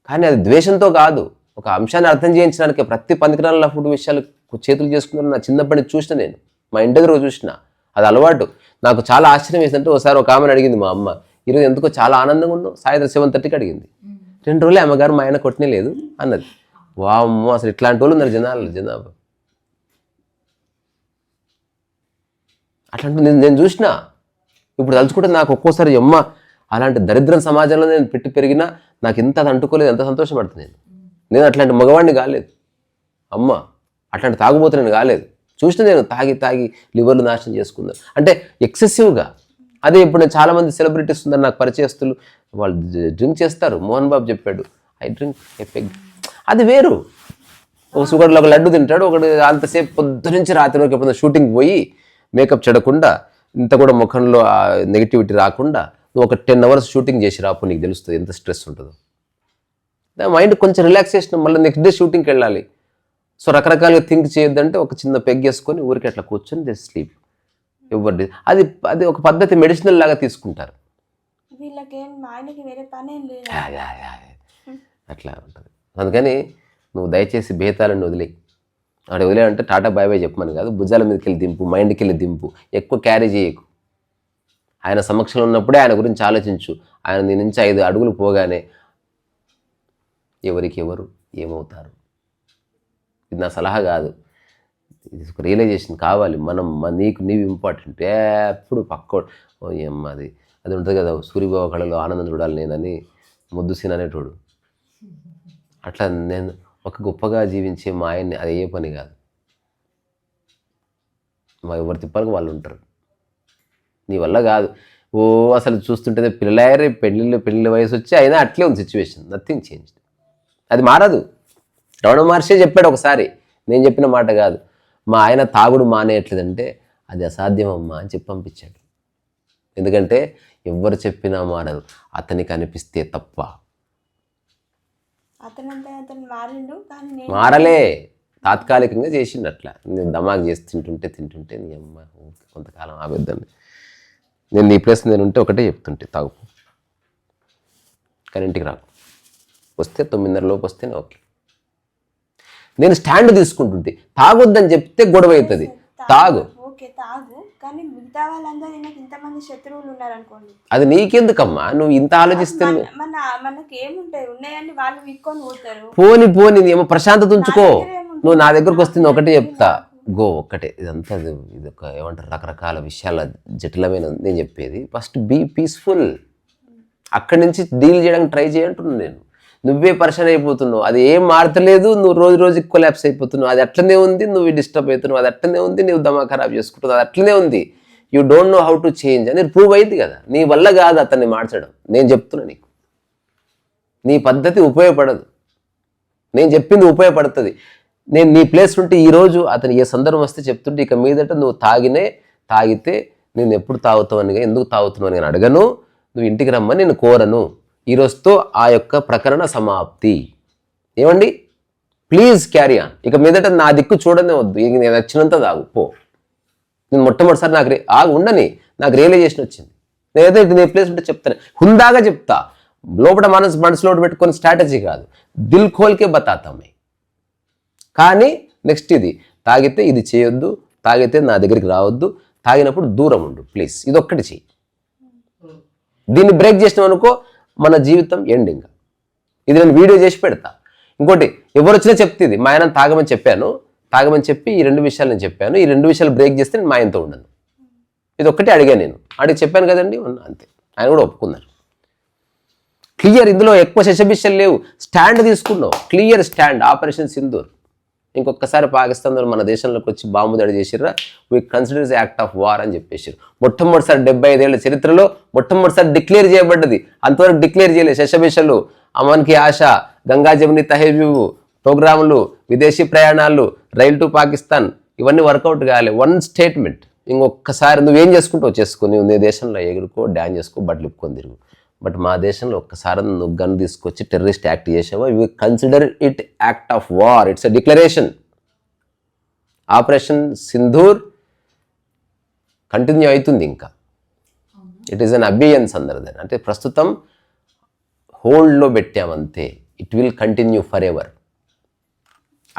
కానీ అది ద్వేషంతో కాదు, ఒక అంశాన్ని అర్థం చేయించడానికి. ప్రతి పనికిరాల ఫుడ్ విషయాలు చేతులు చేసుకున్నారు నా చిన్నప్పటి నుంచి చూసిన నేను, మా ఇంటి దగ్గర చూసిన. అది అలవాటు. నాకు చాలా ఆశ్చర్యం వేసిందంటే, ఒకసారి ఒక ఆమెను అడిగింది మా అమ్మ, ఈరోజు ఎందుకో చాలా ఆనందంగా ఉన్నావు, సాయంత్రం 7:30కి అడిగింది. 2 రోజులే అమ్మగారు మా ఆయన కొట్టనే లేదు అన్నది. వామ్మో, అసలు ఇట్లాంటి వాళ్ళు ఉన్నారు జనాభా. అట్లాంటి నేను చూసిన. ఇప్పుడు తలుచుకుంటే నాకు ఒక్కోసారి అమ్మ, అలాంటి దరిద్రం సమాజంలో నేను పెట్టి పెరిగినా నాకు ఇంత అది అంటుకోలేదు, ఎంత సంతోషపడుతుంది. నేను అట్లాంటి మగవాడిని కాలేదు అమ్మ, అట్లాంటి తాగుబోతు నేను కాలేదు. చూసిన నేను తాగి లివర్లు నాశనం చేసుకున్నాను అంటే ఎక్సెసివ్గా. అదే ఇప్పుడు నేను చాలామంది సెలబ్రిటీస్ ఉన్నారు నాకు పరిచయస్తులు, వాళ్ళు డ్రింక్ చేస్తారు. మోహన్ బాబు చెప్పాడు, ఐ డ్రింక్ ఏ పెగ్. అది వేరు. ఒకడు ఒక లడ్డు తింటాడు, ఒకడు అంతసేపు పొద్దు నుంచి రాత్రి వరకు ఎప్పుడైనా షూటింగ్ పోయి మేకప్ చెడకుండా, ఇంత కూడా ముఖంలో నెగిటివిటీ రాకుండా నువ్వు ఒక 10 hours షూటింగ్ చేసి రాపు, నీకు తెలుస్తుంది ఎంత స్ట్రెస్ ఉంటుందో. మైండ్ కొంచెం రిలాక్సేషన్, మళ్ళీ నెక్స్ట్ డే షూటింగ్కి వెళ్ళాలి. సో రకరకాలుగా థింక్ చేయొద్దంటే ఒక చిన్న పెగ్ వేసుకొని ఊరికి అట్లా కూర్చొని జస్ట్ స్లీప్. ఎవరి అది ఒక పద్ధతి, మెడిసినల్ లాగా తీసుకుంటారు. అట్లా ఉంటుంది. అందుకని నువ్వు దయచేసి భేతాలను వదిలేయి. అక్కడ వదిలేయంటే టాటా బాయ్ బాయ్ చెప్పమని కాదు, భుజాల మీదకి వెళ్ళి దింపు, మైండ్కి వెళ్ళి దింపు. ఎక్కువ క్యారీ చేయకు. ఆయన సమక్షంలో ఉన్నప్పుడే ఆయన గురించి ఆలోచించు. ఆయన నీ నుంచి 5 అడుగులు పోగానే ఎవరికి ఎవరు ఏమవుతారు. ఇది నా సలహా కాదు, ఇది ఒక రియలైజేషన్ కావాలి. నీకు నీవు ఇంపార్టెంట్. ఎప్పుడు పక్కోడు అది ఉంటుంది కదా, సూర్యబాబు కళలో ఆనందం చూడాలి నేనని ముద్దు సీన్ అనేటోడు. అట్లా నేను ఒక గొప్పగా జీవించే మా ఆయన్ని, అది ఏ పని కాదు. ఎవరి తిప్పలకు వాళ్ళు ఉంటారు, నీ వల్ల కాదు. అసలు చూస్తుంటే పిల్లలే పెళ్ళిళ్ళ వయసు వచ్చి అయినా అట్లే ఉంది సిచ్యువేషన్, నథింగ్ చేంజ్. అది మారదు. రమణ మహర్షి చెప్పాడు ఒకసారి, నేను చెప్పిన మాట కాదు. మా ఆయన తాగుడు మానేయట్లేదంటే అది అసాధ్యం అమ్మా అని చెప్పి పంపించాడు. ఎందుకంటే ఎవరు చెప్పినా మారదు, అతనికి అనిపిస్తే తప్ప. మారలే, తాత్కాలికంగా చేసిండు అట్లా. నేను దమాగ్ చేసి తింటుంటే నీ అమ్మ కొంతకాలం ఆపేద్దాన్ని. నేను నీ ప్లేస్ నేను ఉంటే ఒకటే చెప్తుంటే, తాగు కానీ ఇంటికి రాకు, వస్తే 9:30 లోపు వస్తేనే ఓకే. నేను స్టాండ్ తీసుకుంటుంటే తాగొద్దని చెప్తే గొడవ అవుతుంది. తాగు, అది నీకెందుకమ్మా, నువ్వు ఇంత ఆలోచిస్తే. పోని ఏమో ప్రశాంతత ఉంచుకో. నువ్వు నా దగ్గరకు వస్తుంది ఒకటే చెప్తా, గో ఒక్కటే. ఇదంతా ఇది ఒక ఏమంటారు, రకరకాల విషయాల జటిలమైన నేను చెప్పేది. First be peaceful. అక్కడి నుంచి డీల్ చేయడానికి ట్రై చేయంటున్నాను నేను. నువ్వే పరిశాన్ అయిపోతున్నావు, అది ఏం మారతలేదు. నువ్వు రోజుకి కొలాప్స్ అయిపోతున్నావు, అది అట్లనే ఉంది. నువ్వు డిస్టర్బ్ అవుతున్నావు, అది అట్లనే ఉంది. నువ్వు దమా ఖరాబ్ చేసుకుంటున్నావు, అది అట్లనే ఉంది. You don't know how to change అని ప్రూవ్ అయింది కదా. నీ వల్ల కాదు అతన్ని మార్చడం. నేను చెప్తున్నా నీకు, నీ పద్ధతి ఉపయోగపడదు, నేను చెప్పింది ఉపయోగపడుతుంది. నేను నీ ప్లేస్ ఉంటే ఈరోజు అతను ఏ సందర్భం వస్తే చెప్తుంటే, ఇక మీదట నువ్వు తాగితే నేను ఎప్పుడు తాగుతావని, ఎందుకు తాగుతున్నావు అని నేను అడగను. నువ్వు ఇంటికి రమ్మని నేను కోరను. ఈరోజుతో ఆ యొక్క ప్రకరణ సమాప్తి. ఏమండి, ప్లీజ్ క్యారీ ఆన్. ఇక మీదట నా దిక్కు చూడనే వద్దు. ఇక నేను నచ్చినంత తాగు పో. నేను మొట్టమొదటిసారి ఉండని నాకు రియలైజేషన్ వచ్చింది. నేనైతే నీ ప్లేస్ ఉంటే చెప్తాను, హుందాగా చెప్తా. లోపల మనసులో పెట్టుకొని స్ట్రాటజీ కాదు, దిల్ ఖోల్కే బతాతామే. కానీ నెక్స్ట్ ఇది తాగితే ఇది చేయొద్దు, తాగితే నా దగ్గరికి రావద్దు, తాగినప్పుడు దూరం ఉండు ప్లీజ్. ఇది ఒక్కటి చెయ్యి. దీన్ని బ్రేక్ చేసినాం అనుకో, మన జీవితం ఎండింగ్. ఇది నేను వీడియో చేసి పెడతా. ఇంకోటి, ఎవరు వచ్చినా చెప్తుంది, మా ఆయన తాగమని చెప్పి ఈ 2 విషయాలు నేను చెప్పాను. ఈ 2 విషయాలు బ్రేక్ చేస్తే నేను మా ఆయనతో ఉండను. ఇది ఒక్కటే అడిగాను నేను. అడిగి చెప్పాను కదండి, అంతే. ఆయన కూడా ఒప్పుకున్నారు. క్లియర్, ఇందులో ఎక్కువ శశబిషలు లేవు. స్టాండ్ తీసుకున్నావు, క్లియర్ స్టాండ్. ఆపరేషన్ సింధూర్. ఇంకొకసారి పాకిస్తాన్ మన దేశంలోకి వచ్చి బాంబు దాడి చేసిర్రా, we considers act of war అని చెప్పేసారు. మొట్టమొదటిసారి 75 ఏళ్ల చరిత్రలో మొట్టమొదటిసారి డిక్లేర్ చేయబడ్డది. అంతవరకు డిక్లేర్ చేయలేదు. శశబిషలు, అమన్కి ఆశ, గంగా జముని తహజీబు ప్రోగ్రాములు, విదేశీ ప్రయాణాలు, రైల్ టు పాకిస్తాన్, ఇవన్నీ వర్కౌట్ కాలే. 1 స్టేట్మెంట్ ఇంకొకసారి నువ్వేం చేసుకుంటావు చేసుకో, నువ్వు నీ దేశంలో ఎగురుకో, డ్యాన్స్ చేసుకో, బట్టలు ఇప్పుకొని తిరుగు. బట్ మా దేశంలో ఒక్కసారి నువ్వు గన్ తీసుకొచ్చి టెర్రరిస్ట్ యాక్ట్ చేసావా, you consider it act of war. It's a declaration. Operation Sindoor continue అవుతుంది ఇంకా. ఇట్ ఈస్ అన్ అబియన్స్ అందరు దాన్ని, అంటే ప్రస్తుతం హోల్డ్లో పెట్టామంతే. It will continue for ever.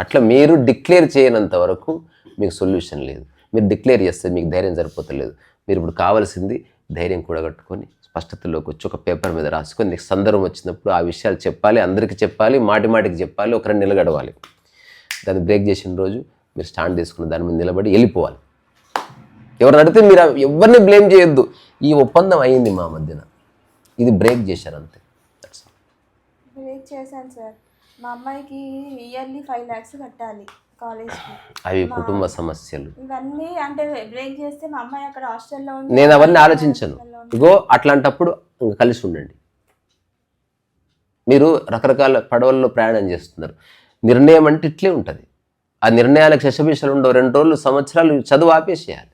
అట్లా మీరు డిక్లేర్ చేయనంత వరకు మీకు సొల్యూషన్ లేదు. మీరు డిక్లేర్ చేస్తే మీకు ధైర్యం సరిపోతలేదు. మీరు ఇప్పుడు కావాల్సింది ధైర్యం కూడగట్టుకొని స్పష్టతలోకి వచ్చి ఒక పేపర్ మీద రాసుకొని నీకు సందర్భం వచ్చినప్పుడు ఆ విషయాలు చెప్పాలి, అందరికీ చెప్పాలి, మాటి మాటికి చెప్పాలి, ఒకరిని నిలగడవాలి. దాన్ని బ్రేక్ చేసిన రోజు మీరు స్టాండ్ తీసుకుని దాని మీద నిలబడి వెళ్ళిపోవాలి. ఎవరిని అడిగితే మీరు ఎవరిని బ్లేమ్ చేయొద్దు. ఈ ఒప్పందం అయ్యింది మా మధ్యన, ఇది బ్రేక్ చేశారు అంతే. బ్రేక్ చేశాను సార్. మా అమ్మాయికి ఇయర్లీ 5 lakhs కట్టాలి కాలేజ్కి. అవి కుటుంబ సమస్యలు. ఇవన్నీ అంటే బ్రేక్ చేస్తే మా అమ్మాయి అక్కడ హాస్టల్లో ఉంది. నేను అవన్నీ ఆలోచించను. ఇగో అట్లాంటప్పుడు ఇంకా కలిసి ఉండండి. మీరు రకరకాల పడవల్లో ప్రయాణం చేస్తున్నారు. నిర్ణయం అంటే ఇట్లే ఉంటుంది. ఆ నిర్ణయాలకు శశభిషలు ఉండవు. 2 రోజులు సంవత్సరాలు చదువు ఆపేసేయాలి.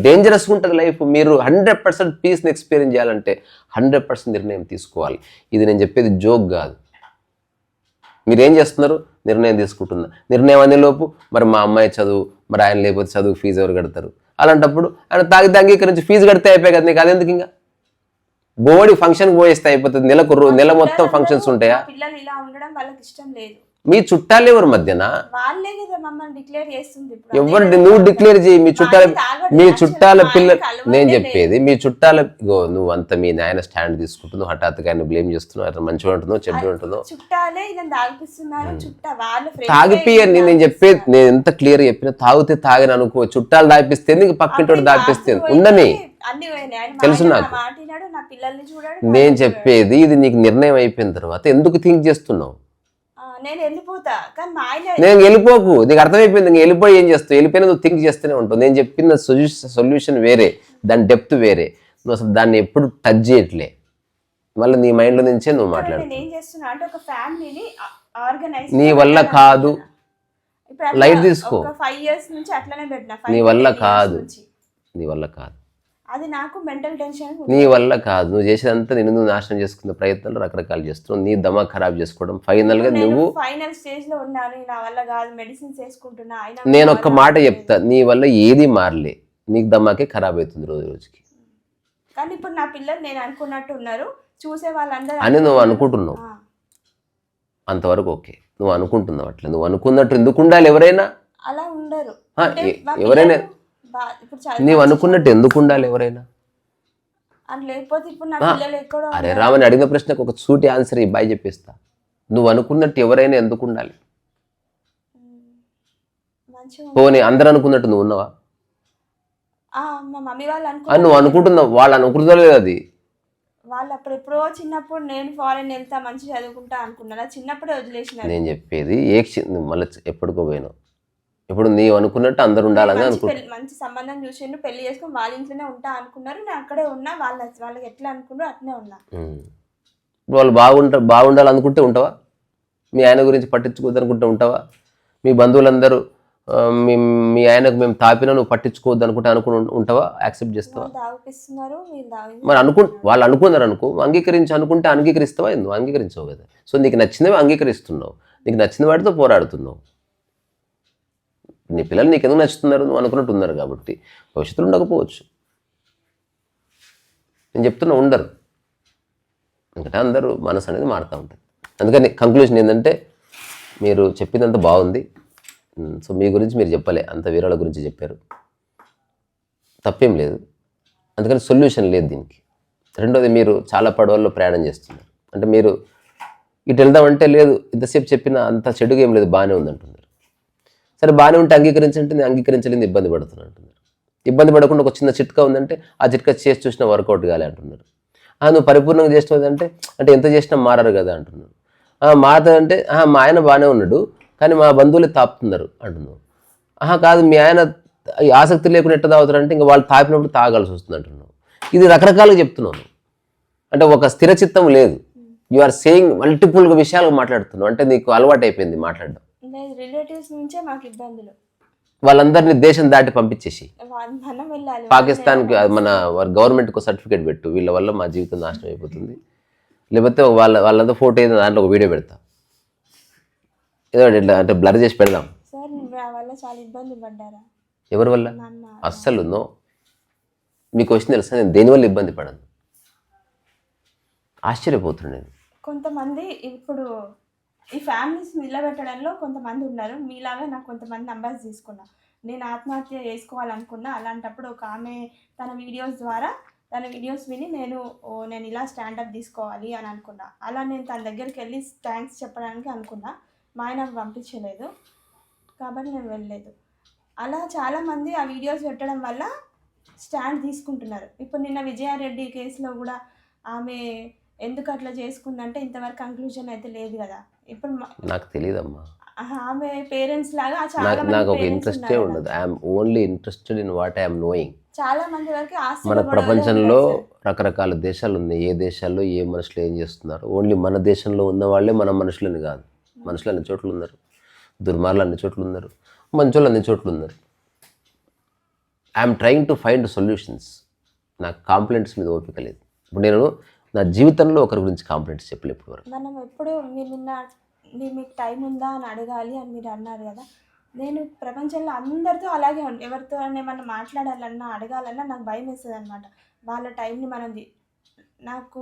డేంజరస్గా ఉంటుంది లైఫ్. మీరు 100% పీస్ని ఎక్స్పీరియన్స్ చేయాలంటే 100% నిర్ణయం తీసుకోవాలి. ఇది నేను చెప్పేది జోక్ కాదు. మీరేం చేస్తున్నారు? నిర్ణయం తీసుకుంటున్నా. నిర్ణయం అనేలోపు మరి మా అమ్మాయి చదువు, మరి ఆయన లేకపోతే చదువు ఫీజు ఎవరు కడతారు? అలాంటప్పుడు ఆయన తాగితే అంగీకరించి ఫీజు కడితే అయిపోయి కదా, నీకు అదెందుకు? ఇంకా బోడి ఫంక్షన్కి పోయేస్తే అయిపోతుంది. నెల మొత్తం ఫంక్షన్స్ ఉంటాయా? పిల్లలు ఇలా ఉండడం వాళ్ళకి ఇష్టం లేదు. మీ చుట్టాలు ఎవరు మధ్యన? వాళ్ళే కదా మమ్మల్ని డిక్లేర్ చేస్తుంది. ఎవరు? నువ్వు డిక్లేర్ చేయి. మీ చుట్టాల పిల్లలు. నేను చెప్పేది మీ చుట్టాల. నువ్వు అంత మీ నాయన స్టాండ్ తీసుకుంటున్నావు, హఠాత్తుగా ఆయన బ్లేమ్ చేస్తున్నావు. అట్లా మంచిగా ఉంటుందో చెడ్డ ఉంటుందో చుట్టాలే తాగిపిస్తున్నారు. తాగిపియని నేను చెప్పేది. నేను ఎంత క్లియర్ చెప్పినా తాగితే తాగని అనుకో. చుట్టాలు తాగిపిస్తే నీకు పక్కింటోడు తాగిపిస్తే ఉండని తెలుసు నాకు. నేను చెప్పేది ఇది నీకు నిర్ణయం అయిపోయిన తర్వాత ఎందుకు థింక్ చేస్తున్నావు? నేను వెళ్ళిపోకు. నీకు అర్థమైపోయింది. నేను వెళ్ళిపోయి ఏం చేస్తావు? వెళ్ళిపోయినా నువ్వు థింక్ చేస్తూనే ఉంటావు. నేను చెప్పిన సొల్యూషన్ వేరే, దాని డెప్త్ వేరే. నువ్వు అసలు దాన్ని ఎప్పుడు టచ్ చేయట్లే. మళ్ళీ నీ మైండ్లో నుంచే నువ్వు మాట్లాడు. నీ వల్ల కాదు, లైట్ తీసుకో. నీ వల్ల కాదు, నీ వల్ల కాదు, అది నాకు మెంటల్ టెన్షన్. నీ వల్ల కాదు. నువ్వు చేసేదంతా నిన్ను నువ్వు నాశనం చేసుకున్న ప్రయత్నాలు రకరకాలు చేస్తున్నావు. నీ దమా ఖరాబ్ చేసుకోవడం. ఫైనల్గా నువ్వు ఫైనల్ స్టేజ్ లో ఉన్నాను. నా వల్ల కాదు, మెడిసిన్స్ వేసుకుంటున్నా. నేను ఒక్క మాట చెప్తా, నీ వల్ల ఏది మారలే. నీకు దమాకే ఖరాబ్ అవుతుంది రోజు రోజుకి. కానీ ఇప్పుడు నా పిల్లలు నేను అనుకున్నట్టు ఉన్నారు. చూసే వాళ్ళందరూ అని నువ్వు అనుకుంటున్నావు. అంతవరకు ఓకే. నువ్వు అనుకుంటున్నావు అట్లా. నువ్వు అనుకున్నట్టు ఎందుకు ఉండాలి? ఎవరైనా అలా ఉండరు. ఎవరైనా నీవు అనుకున్నట్టు ఎందుకు ఉండాలి? ఎవరైనా అరే రామని అడిగిన ప్రశ్నకు ఒక సూటి ఆన్సర్ ఈ బాయ్ చెప్పేస్తా. నువ్వు అనుకున్నట్టు ఎవరైనా ఎందుకు ఉండాలి? పోనీ అందరు అనుకున్నట్టు నువ్వు ఉన్నావా? నువ్వు అనుకుంటున్నావు. వాళ్ళు అనుకుంటలేదు. అది వాళ్ళు అప్పుడు ఎప్పుడో చిన్నప్పుడు నేను ఫారెన్ వెళ్తా మంచి చదువుకుంటా అనుకున్నారా? చిన్నప్పుడే వదిలేసిన. నేను చెప్పేది మళ్ళీ ఎప్పటికో పోయినావు. ఇప్పుడు నీవు అనుకున్నట్టు అందరు ఉండాలని అనుకుంటున్నారు. మంచి సంబంధం చూసిండు, పెళ్లి చేసుకుని వాళ్ళ ఇంట్లోనే ఉంటా అనుకున్నారు. నేను అక్కడే ఉన్నా. వాళ్ళకి ఎట్లా అనుకున్నారు అట్నే ఉన్నా. వాళ్ళు బాగుండాలనుకుంటే ఉంటావా? మీ ఆయన గురించి పట్టించుకోవద్దు అనుకుంటే ఉంటావా? మీ బంధువులందరూ మీ ఆయనకు మేము తాపినా నువ్వు పట్టించుకోవద్దు అనుకుంటే ఉంటావా? యాక్సెప్ట్ చేస్తావా? మరి వాళ్ళు అనుకున్నారు అనుకో, అనుకుంటే అంగీకరిస్తావా? నువ్వు అంగీకరించవు కదా. సో నీకు నచ్చినవి అంగీకరిస్తున్నావు. నీకు నచ్చిన వాటితో పోరాడుతున్నావు. నీ పిల్లలు నీకు ఎందుకు నచ్చుతున్నారు? నువ్వు అనుకున్నట్టు ఉన్నారు కాబట్టి. భవిష్యత్తులో ఉండకపోవచ్చు. నేను చెప్తున్నా ఉండరు. ఎందుకంటే అందరూ మనసు అనేది మారుతూ ఉంటుంది. అందుకని కంక్లూజన్ ఏంటంటే మీరు చెప్పిందంత బాగుంది. సో మీ గురించి మీరు చెప్పలే, అంత వీరాల గురించి చెప్పారు. తప్పేం లేదు. అందుకని సొల్యూషన్ లేదు దీనికి. రెండోది, మీరు చాలా పడవల్లో ప్రయాణం చేస్తున్నారు. అంటే మీరు ఇటు వెళ్దామంటే లేదు, ఇంతసేపు చెప్పిన అంత చెడుగా ఏం లేదు, బాగానే ఉంది అంటున్నారు. సరే బాగానే ఉంటే అంగీకరించంటే నేను అంగీకరించలేదు, ఇబ్బంది పడుతున్నా అంటున్నారు. ఇబ్బంది పడకుండా ఒక చిన్న చిట్కా ఉందంటే ఆ చిట్కా చేసి చూసినా వర్కౌట్ కాలే అంటున్నారు. నువ్వు పరిపూర్ణంగా చేసినది అంటే ఎంత చేసినా మారరు కదా అంటున్నారు. మారుతుందంటే మా ఆయన బాగానే ఉన్నాడు కానీ మా బంధువులే తాపుతున్నారు అంటున్నావు. కాదు, మీ ఆయన ఆసక్తి లేకుండా ఎట్ట తాగుతారంటే ఇంకా వాళ్ళు తాపినప్పుడు తాగాల్సి వస్తుంది అంటున్నావు. ఇది రకరకాలుగా చెప్తున్నాను. అంటే ఒక స్థిర చిత్తం లేదు. యు ఆర్ సేయింగ్ మల్టిపుల్గా విషయాలు మాట్లాడుతున్నావు. అంటే నీకు అలవాటు అయిపోయింది మాట్లాడడం. రిలేటివ్స్ నుంచే మాకు ఇబ్బందులు. వాళ్ళందరినీ దేశం దాటి పంపించేసి మనం వెళ్ళాలి. పాకిస్తాన్కి మన గవర్నమెంట్కి ఒక సర్టిఫికేట్ పెట్టు, వీళ్ళ వల్ల మా జీవితం నాశనం అయిపోతుంది, లేకపోతే వాళ్ళంతా ఫోటో ఏదో దాంట్లో ఒక వీడియో పెడతా, ఏదో ఇట్లా అంటే బ్లర్ చేసి పెడదాం. సార్ నా వల్ల చాలా ఇబ్బంది పడ్డారా? ఎవరి వల్ల? నాన్న అస్సలు నో. మీకు క్వశ్చన్ తెలుసా, నేను దేనివల్ల ఇబ్బంది పడను. ఆశ్చర్యపోతున్నాను నేను. కొంతమంది ఇప్పుడు ఈ ఫ్యామిలీస్ నిలబెట్టడంలో కొంతమంది ఉన్నారు. మీలాగా నాకు కొంతమంది నంబర్స్ తీసుకున్నా. నేను ఆత్మహత్య చేసుకోవాలనుకున్నా. అలాంటప్పుడు ఒక ఆమె తన వీడియోస్ ద్వారా తన వీడియోస్ విని నేను ఇలా స్టాండప్ తీసుకోవాలి అని అనుకున్నా. అలా నేను తన దగ్గరికి వెళ్ళి థ్యాంక్స్ చెప్పడానికి అనుకున్నా. మా ఆయన పంపించలేదు కాబట్టి నేను వెళ్ళలేదు. అలా చాలామంది ఆ వీడియోస్ పెట్టడం వల్ల స్టాండ్ తీసుకుంటున్నారు. ఇప్పుడు నిన్న విజయారెడ్డి కేసులో కూడా ఆమె ఎందుకు అట్లా చేసుకుందంటే ఇంతవరకు కంక్లూజన్ అయితే లేదు కదా. ఇప్పుడు నాకు తెలియదమ్మా, ఆమె పేరెంట్స్ లాగా చాలా నాకు ఒక ఇంట్రెస్టే ఉండదు. I'm only interested in what I'm knowing. చాలా మంది వరకు మన ప్రపంచంలో రకరకాల దేశాలు ఉన్నాయి. ఏ దేశాల్లో ఏ మనుషులు ఏం చేస్తున్నారు, ఓన్లీ మన దేశంలో ఉన్న వాళ్ళే మన మనుషులని కాదు. మనుషులు అన్ని చోట్ల ఉన్నారు, దుర్మార్లు అన్ని చోట్ల ఉన్నారు, మంచోళ్ళు అన్ని చోట్ల ఉన్నారు. I'm trying to find solutions. నాకు కాంప్లైంట్స్ మీద ఓపిక లేదు. ఇప్పుడు నేను నా జీవితంలో ఒకరి గురించి కాంప్లైంట్స్ చెప్పలేదు ఇప్పుడు వరకు. మనం ఎప్పుడు మీరు నిన్న మీకు టైం ఉందా అని అడగాలి అని మీరు అన్నారు కదా. నేను ప్రపంచంలో అందరితో అలాగే ఉంటాను. ఎవరితో ఏమన్నా మాట్లాడాలన్నా అడగాలన్నా నాకు భయం వేస్తుంది అనమాట. వాళ్ళ టైంని నాకు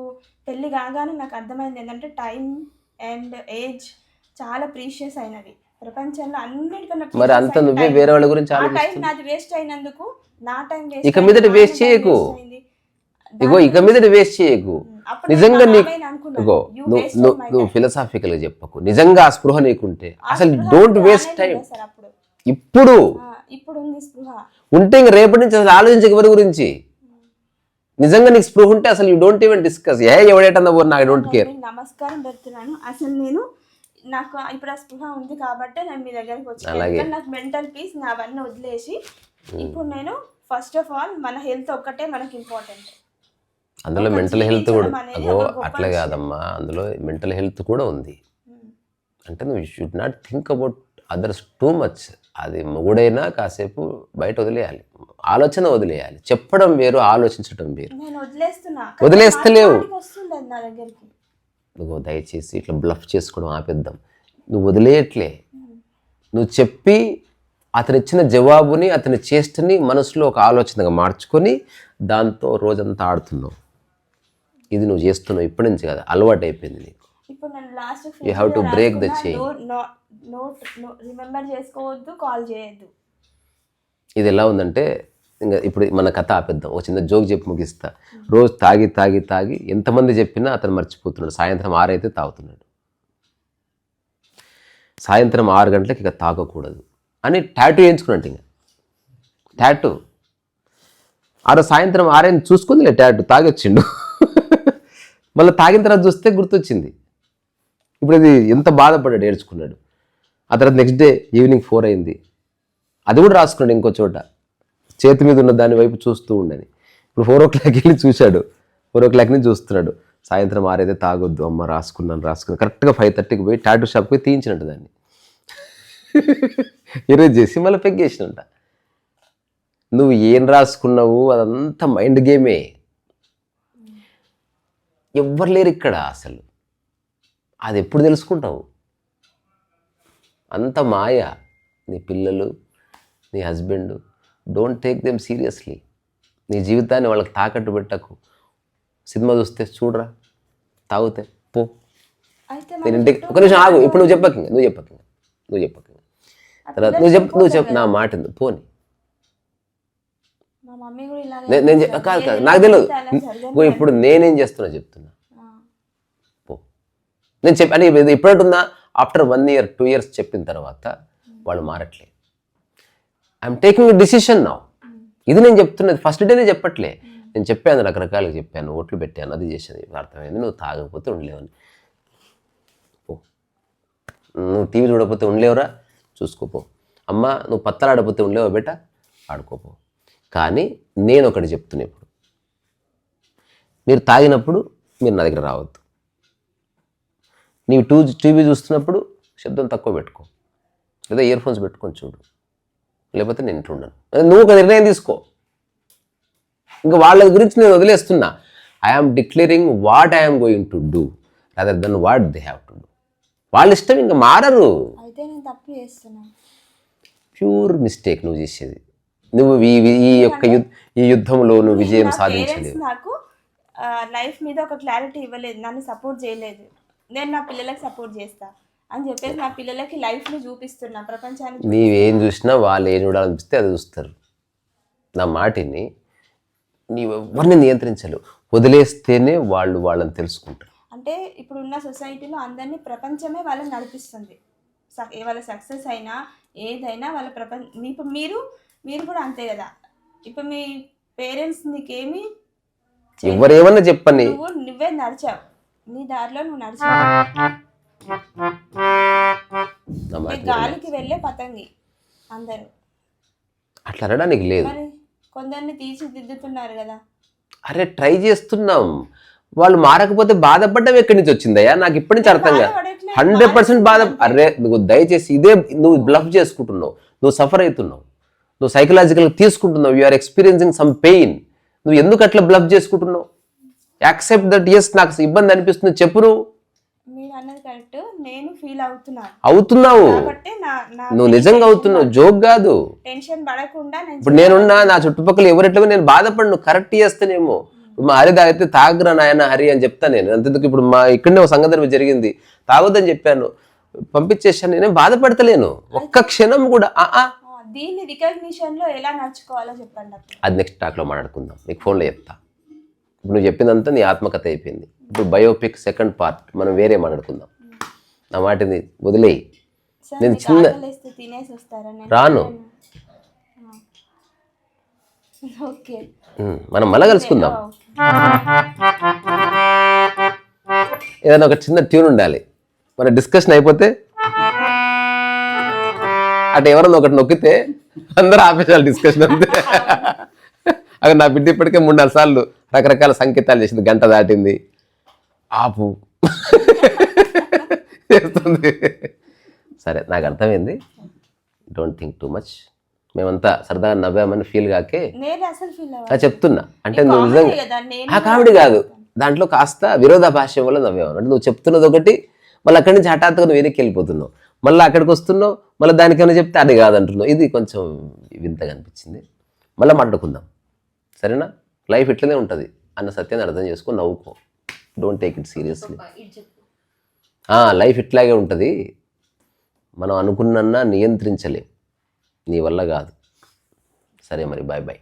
పెళ్ళి కాగానే నాకు అర్థమైంది ఏంటంటే టైం అండ్ ఏజ్ చాలా ప్రీషియస్ అయినవి ప్రపంచంలో అన్నిటికన్నా. మరి అంత నువ్వే వేరే వాళ్ళ గురించి ఆ టైం నాది వేస్ట్ అయినందుకు నా టైం వేస్ట్. ఇక మీదట వేస్ట్ చేయకు. ఇక మీదట వేస్ట్ చేయకు. నిజంగా నువ్వు ఫిలసాఫికల్గా చెప్పకు. నిజంగా ఆ స్పృహ నీకుంటే అసలు డోంట్ వేస్ట్ టైం. ఇప్పుడు ఉంది స్పృహ ఉంటే ఇంక రేపటి నుంచి అసలు ఆలోచించక ఎవరి గురించి. నిజంగా నీకు స్పృహ ఉంటే అసలు యూ డోంట్ ఈవెన్ డిస్కస్. ఎవడేటన్నా నాకు డోంట్ కేర్. నమస్కారం పెడుతున్నాను. అసలు నాకు ఇప్పుడు ఆ స్పృహ ఉంది కాబట్టి నేను మీ దగ్గరికి వచ్చాను. నాకు మెంటల్ పీస్ అవన్నీ వదిలేసి ఇప్పుడు నేను ఫస్ట్ ఆఫ్ ఆల్ మన హెల్త్ ఒక్కటే మనకి ఇంపార్టెంట్. అందులో మెంటల్ హెల్త్ కూడా అట్లా కాదమ్మా, అందులో మెంటల్ హెల్త్ కూడా ఉంది. అంటే నువ్వు should not think about others too much. అది మొగుడైనా కాసేపు బయట వదిలేయాలి, ఆలోచన వదిలేయాలి. చెప్పడం వేరు, ఆలోచించడం వేరు. వదిలేస్తలేవు నువ్వు. దయచేసి ఇట్లా బ్లఫ్ చేసుకోవడం ఆపేద్దాం. నువ్వు వదిలేయట్లే. నువ్వు చెప్పి అతను ఇచ్చిన జవాబుని, అతని చేష్టని మనసులో ఒక ఆలోచనగా మార్చుకొని దాంతో రోజంతా ఆడుతున్నావు. ఇది నువ్వు చేస్తున్నావు ఇప్పటి నుంచి కదా, అలవాటు అయిపోయింది నీకు. You have to break the chain. Remember చేసుకోవద్దు, కాల్ చేయొద్దు. ఇది ఎలా ఉందంటే ఇంకా ఇప్పుడు మన కథ ఆపేద్దాం. ఒక చిన్న జోక్ చెప్పి ముగిస్తా. రోజు తాగి తాగి తాగి ఎంతమంది చెప్పినా అతను మర్చిపోతున్నాడు. సాయంత్రం 6 అయితే తాగుతున్నాడు. సాయంత్రం 6 గంటలకు ఇక తాగకూడదు అని టాటూ వేయించుకున్నట్టు. ఇంకా టాటూ సాయంత్రం 6 అయినా చూసుకుందిలే, టాటూ తాగొచ్చిండు. మళ్ళీ తాగిన తర్వాత చూస్తే గుర్తొచ్చింది. ఇప్పుడు అది ఎంత బాధపడ్డాడు, ఏడ్చుకున్నాడు. ఆ తర్వాత నెక్స్ట్ డే ఈవినింగ్ 4 అయింది. అది కూడా రాసుకున్నాడు ఇంకో చోట, చేతి మీద ఉన్న దాని వైపు చూస్తూ ఉండని. ఇప్పుడు 4 o'clock వెళ్ళి చూశాడు. 4 o'clock నుంచి చూస్తున్నాడు. సాయంత్రం 6 అయితే తాగొద్దు అమ్మ, రాసుకున్నాను. కరెక్ట్గా 5:30కి పోయి టాటూ షాప్కి పోయి తీయించినట్టు దాన్ని ఎరేజ్ చేసి మళ్ళీ పెగ్గేసినట్ట. నువ్వు ఏం రాసుకున్నావు అదంతా మైండ్ గేమే. ఎవ్వరు లేరు ఇక్కడ అసలు. అది ఎప్పుడు తెలుసుకుంటావు? అంత మాయ. నీ పిల్లలు, నీ husband, don't take them seriously. నీ జీవితాన్ని వాళ్ళకి తాకట్టు పెట్టకు. సినిమా చూస్తే చూడరా, తాగితే పో. నేను ఇంటికి ఒక నిమిషం ఆగు. ఇప్పుడు నువ్వు చెప్పకు, తర్వాత నువ్వు చెప్పు నా మాట ఎందుకు పోని. కాదు నాకు తెలియదు. ఇప్పుడు నేనేం చేస్తున్నా చెప్తున్నా పో. నేను అంటే ఇప్పుడంటుందా ఆఫ్టర్ 1 year 2 years చెప్పిన తర్వాత వాళ్ళు మారట్లే. I'm taking decision now. ఇది నేను చెప్తున్నది ఫస్ట్ డేనే చెప్పట్లే. నేను చెప్పాను, రకరకాలుగా చెప్పాను, ఓట్లు పెట్టాను, అది చేశాను. అర్థమైంది. నువ్వు తాగకపోతే ఉండలేవని పో. నువ్వు టీవీ చూడకపోతే ఉండలేవురా, చూసుకోపో. అమ్మ నువ్వు పత్తలాడకపోతే ఉండలేవా బేట, ఆడుకోపో. కానీ నేను ఒకటి చెప్తున్నా, ఇప్పుడు మీరు తాగినప్పుడు మీరు నా దగ్గర రావద్దు. నీవు టీవీ చూస్తున్నప్పుడు శబ్దం తక్కువ పెట్టుకో, లేదా ఇయర్ ఫోన్స్ పెట్టుకొని చూడు. లేకపోతే నేను ఇంట్లో ఉండను. నువ్వు ఒక నిర్ణయం తీసుకో. ఇంకా వాళ్ళ గురించి నేను వదిలేస్తున్నా. I am declaring what I'm going to do other then what they have to do. వాళ్ళ ఇష్టం, ఇంకా మారరు. అయితే నేను తప్పు చేస్తున్నాను. ప్యూర్ మిస్టేక్ నువ్వు చేసేది. నువ్వు ఈ యుద్ధంలో నువ్వు విజయం సాధించలేవు. నాకు లైఫ్ మీద ఒక క్లారిటీ ఇవ్వలేదు, నన్ను సపోర్ట్ చేయలేదు. నేను నా పిల్లలకి సపోర్ట్ చేస్తా అని చెప్పేసి నా పిల్లలకి లైఫ్ని చూపిస్తున్నా ప్రపంచానికి. నీవేం చూసినా వాళ్ళు ఏం చూడాలనిపిస్తే అది చూస్తారు. నా మాటిని నీవు ఎవరిని నియంత్రించలేవు. వదిలేస్తేనే వాళ్ళని తెలుసుకుంటారు. అంటే ఇప్పుడున్న సొసైటీలో అందరినీ ప్రపంచమే వాళ్ళని నడిపిస్తుంది. వాళ్ళ సక్సెస్ అయినా ఏదైనా వాళ్ళ ఇప్పుడు మీరు కూడా అంతే కదా. ఇప్పుడు మీ పేరెంట్స్ నీకేమి ఎవరేమన్నా చెప్పని నువ్వే నడిచావు, నీ దారిలో నువ్వు నడిచావు. గాలికి వెళ్ళే పతంగి అందరూ అట్లా అనడానికి లేదు. మరి కొందరిని తీర్చిదిద్దుతున్నారు కదా. అరే ట్రై చేస్తున్నాం, వాళ్ళు మారకపోతే బాధపడ్డం ఎక్కడి నుంచి వచ్చిందయ్యా? నాకు ఇప్పటి నుంచి అర్థం కాదు. 100% బాధ. అరే నువ్వు దయచేసి ఇదే నువ్వు బ్లఫ్ చేసుకుంటున్నావు, నువ్వు సఫర్ అవుతున్నావు, నువ్వు సైకలాజికల్గా తీసుకుంటున్నావు, you are experiencing some pain. నువ్వు ఎందుకు అట్లా బ్లఫ్ చేసుకుంటున్నావు? Accept that. ఎస్ నాకు ఇబ్బంది అనిపిస్తుంది, చెప్పు. మీరు అన్నది కరెక్ట్, నేను ఫీల్ అవుతున్నావు, నువ్వు నిజంగా అవుతున్నావు, జోక్ కాదు. టెన్షన్ పడకుండా ఇప్పుడు నేనున్నా, నా చుట్టుపక్కల ఎవరెట్లా నేను బాధపడను, కరెక్ట్ చేస్తేనేమో. మా హరి తాగితే తాగురా నాయన హరి అని చెప్తా నేను. అంతెందుకు ఇప్పుడు మా ఇక్కడనే ఒక సంఘటన జరిగింది, తాగొద్దని చెప్పాను, పంపించేసాను. నేనేం బాధపడతలేను ఒక్క క్షణం కూడా. దీన్ని రికగ్నిషన్ లో ఎలా నడుచుకోవాలో చెప్పండి. అది నెక్స్ట్ టాక్లో మాట్లాడుకుందాం, నీకు ఫోన్లో చెప్తా. ఇప్పుడు నువ్వు చెప్పిందంతా నీ ఆత్మకథ అయిపోయింది. ఇప్పుడు బయోపిక్ సెకండ్ పార్ట్ మనం వేరే మాట్లాడుకుందాం. నా మాటని వదిలేయి. నేను చిన్న రాను, మనం మళ్ళా కలుసుకుందాం. ఏదైనా ఒక చిన్న ట్యూన్ ఉండాలి. మన డిస్కషన్ అయిపోతే అటు ఎవరన్నా ఒకటి నొక్కితే అందరూ ఆపేసాలి డిస్కషన్ అంతే. అక్కడ నా బిడ్డ ఇప్పటికే 3-4 సార్లు రకరకాల సంకేతాలు చేసింది, గంట దాటింది, ఆపు చేస్తుంది. సరే నాకు అర్థమైంది, డోంట్ థింక్ టూ మచ్. మేమంతా సరదాగా నవ్వామని ఫీల్ కాకే చెప్తున్నా. అంటే నువ్వు నిజంగా కామెడీ కాదు, దాంట్లో కాస్త విరోధాభాష్యం వల్ల నవ్వాము. అంటే నువ్వు చెప్తున్నది ఒకటి, మళ్ళీ అక్కడి నుంచి హఠాత్తుగా నువ్వు వెనక్కి వెళ్ళిపోతున్నావు, మళ్ళీ అక్కడికి వస్తున్నావు, మళ్ళీ దానికైనా చెప్తే అది కాదంటున్నావు. ఇది కొంచెం వింతగా అనిపించింది. మళ్ళీ మాట్లాడుకుందాం, సరేనా? లైఫ్ ఇట్లనే ఉంటుంది అన్న సత్యాన్ని అర్థం చేసుకొని నవ్వుకో. Don't take it seriously. Life ఇట్లాగే ఉంటుంది, మనం అనుకున్నా నియంత్రించలేం, నీ వల్ల కాదు. సరే మరి, బాయ్ బాయ్.